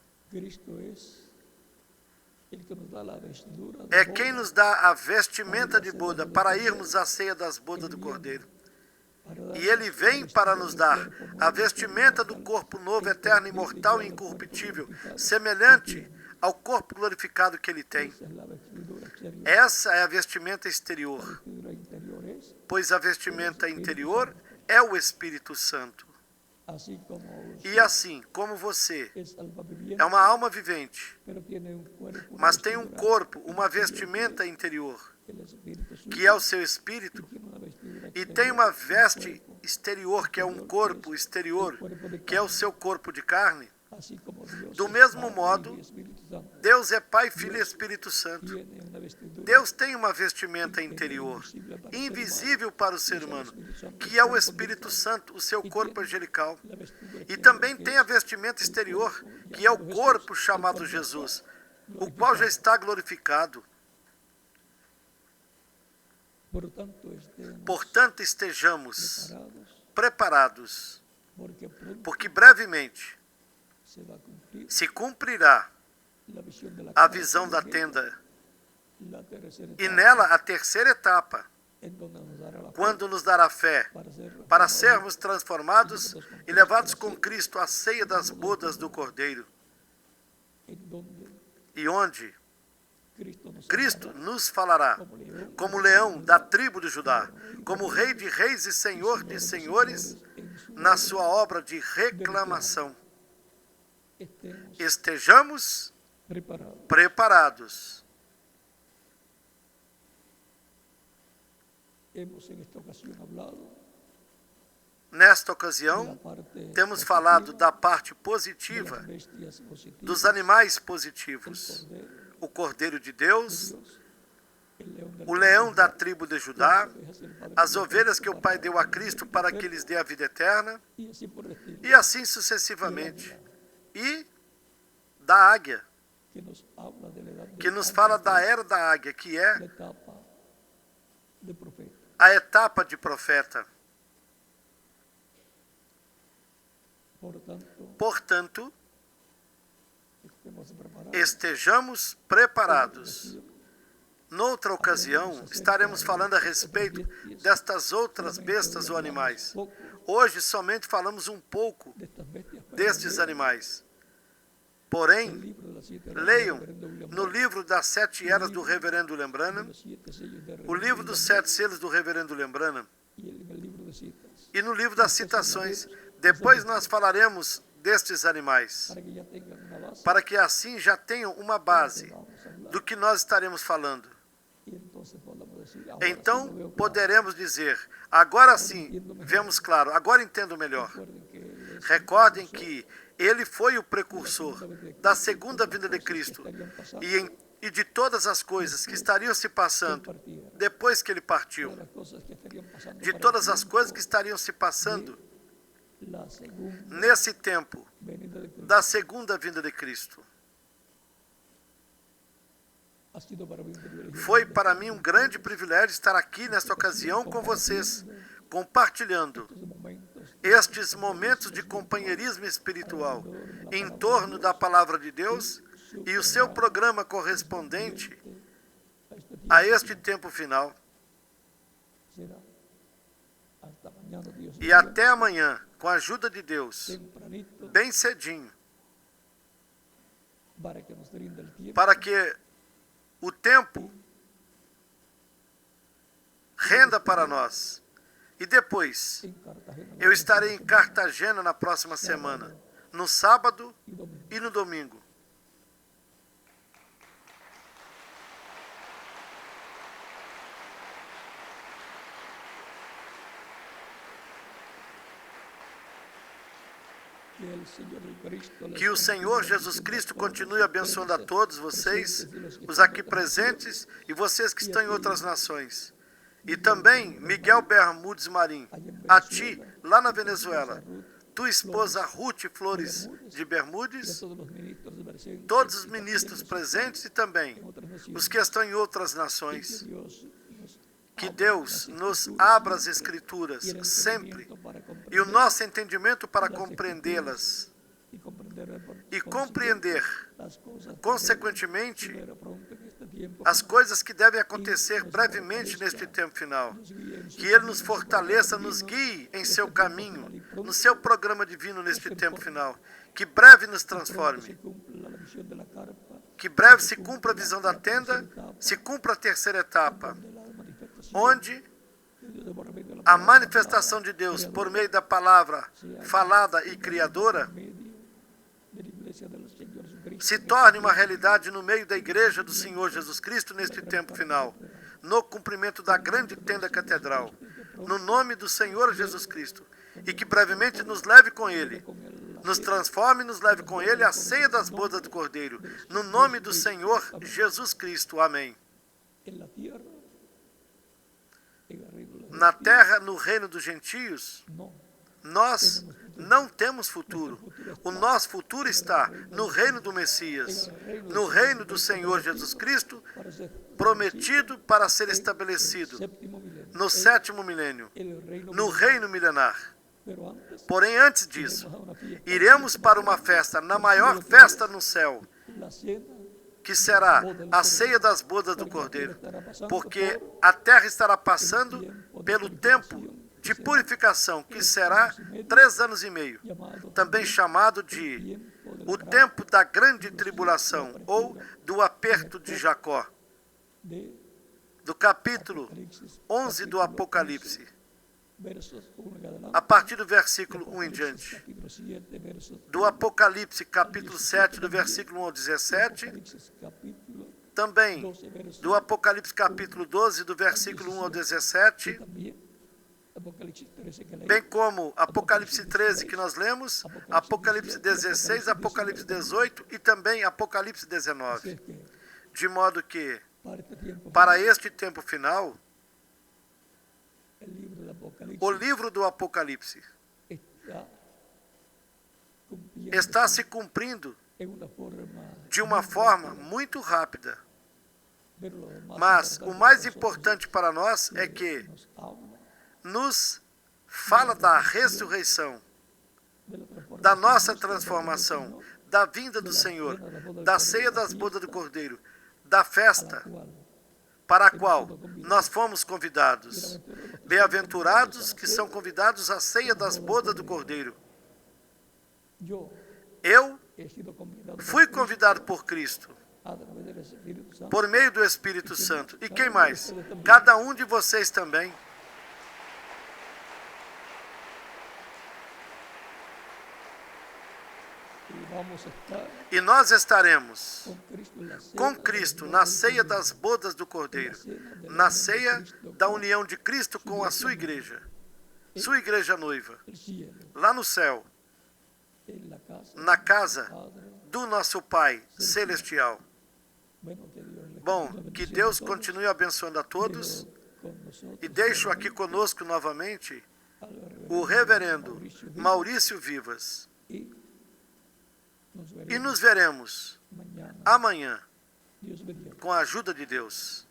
é quem nos dá a vestimenta de boda para irmos à ceia das bodas do Cordeiro. E Ele vem para nos dar a vestimenta do corpo novo, eterno, imortal e incorruptível, semelhante ao corpo glorificado que Ele tem. Essa é a vestimenta exterior, pois a vestimenta interior é o Espírito Santo. E assim como você é uma alma vivente, mas tem um corpo, uma vestimenta interior, que é o seu espírito, e tem uma veste exterior, que é um corpo exterior, que é o seu corpo de carne, do mesmo modo, Deus é Pai, Filho e Espírito Santo. Deus tem uma vestimenta interior, invisível para o ser humano, que é o Espírito Santo, o seu corpo angelical. E também tem a vestimenta exterior, que é o corpo chamado Jesus, o qual já está glorificado. Portanto, estejamos preparados, porque brevemente se cumprirá a visão da tenda, e nela a terceira etapa, quando nos dará fé para sermos transformados e levados com Cristo à ceia das bodas do Cordeiro, e onde Cristo nos falará como leão da tribo de Judá, como Rei de reis e Senhor de senhores, na sua obra de reclamação. Estejamos preparados. Nesta ocasião, temos falado da parte positiva, dos animais positivos. O Cordeiro de Deus, o leão da tribo de Judá, as ovelhas que o Pai deu a Cristo para que lhes dê a vida eterna, e assim sucessivamente. E da águia, que nos fala da era da águia, que é a etapa de profeta. Portanto, estejamos preparados. Noutra ocasião, estaremos falando a respeito destas outras bestas ou animais. Hoje, somente falamos um pouco destes animais. Porém, leiam no livro das 7 eras do Reverendo William Branham, o livro dos 7 selos do Reverendo William Branham, e no livro das citações. Depois nós falaremos destes animais, para que assim já tenham uma base do que nós estaremos falando. Então, poderemos dizer, agora sim, vemos claro, agora entendo melhor. Recordem que ele foi o precursor da segunda vinda de Cristo e de todas as coisas que estariam se passando depois que ele partiu. De todas as coisas que estariam se passando nesse tempo da segunda vinda de Cristo. Foi para mim um grande privilégio estar aqui nesta ocasião com vocês, compartilhando estes momentos de companheirismo espiritual em torno da Palavra de Deus e o seu programa correspondente a este tempo final. E até amanhã, com a ajuda de Deus, bem cedinho, para que o tempo renda para nós. E depois, eu estarei em Cartagena na próxima semana, no sábado e no domingo. Que o Senhor Jesus Cristo continue abençoando a todos vocês, os aqui presentes e vocês que estão em outras nações. E também Miguel Bermudes Marim, a ti, lá na Venezuela, tua esposa Ruth Flores de Bermudes, todos os ministros presentes e também os que estão em outras nações. Que Deus nos abra as Escrituras sempre e o nosso entendimento para compreendê-las e compreender, consequentemente, as coisas que devem acontecer brevemente neste tempo final. Que Ele nos fortaleça, nos guie em seu caminho, no seu programa divino neste tempo final. Que breve nos transforme. Que breve se cumpra a visão da tenda, se cumpra a terceira etapa, onde a manifestação de Deus por meio da palavra falada e criadora se torne uma realidade no meio da igreja do Senhor Jesus Cristo neste tempo final, no cumprimento da grande tenda catedral, no nome do Senhor Jesus Cristo, e que brevemente nos leve com Ele, nos transforme e nos leve com Ele à ceia das bodas do Cordeiro, no nome do Senhor Jesus Cristo. Amém. Na terra, no reino dos gentios, nós não temos futuro. O nosso futuro está no reino do Messias, no reino do Senhor Jesus Cristo, prometido para ser estabelecido no 7º milênio, no reino milenar. Porém, antes disso, iremos para uma festa, na maior festa no céu, que será a ceia das bodas do Cordeiro, porque a terra estará passando pelo tempo de purificação, que será 3 anos e meio, também chamado de o tempo da grande tribulação, ou do aperto de Jacó, do capítulo 11 do Apocalipse, a partir do versículo 1 em diante. Do Apocalipse, capítulo 7, do versículo 1 ao 17. Também do Apocalipse, capítulo 12, do versículo 1 ao 17. Bem como Apocalipse 13, que nós lemos, Apocalipse 16, Apocalipse 18 e também Apocalipse 19. De modo que, para este tempo final, o livro do Apocalipse está se cumprindo de uma forma muito rápida. Mas o mais importante para nós é que nos fala da ressurreição, da nossa transformação, da vinda do Senhor, da ceia das bodas do Cordeiro, da festa para a qual nós fomos convidados. Bem-aventurados que são convidados à ceia das bodas do Cordeiro. Eu fui convidado por Cristo, por meio do Espírito Santo. E quem mais? Cada um de vocês também. E nós estaremos com Cristo na ceia das bodas do Cordeiro, na ceia da união de Cristo com a sua igreja noiva, lá no céu, na casa do nosso Pai Celestial. Bom, que Deus continue abençoando a todos, e deixo aqui conosco novamente o reverendo Maurício Vivas. E nos veremos amanhã, com a ajuda de Deus.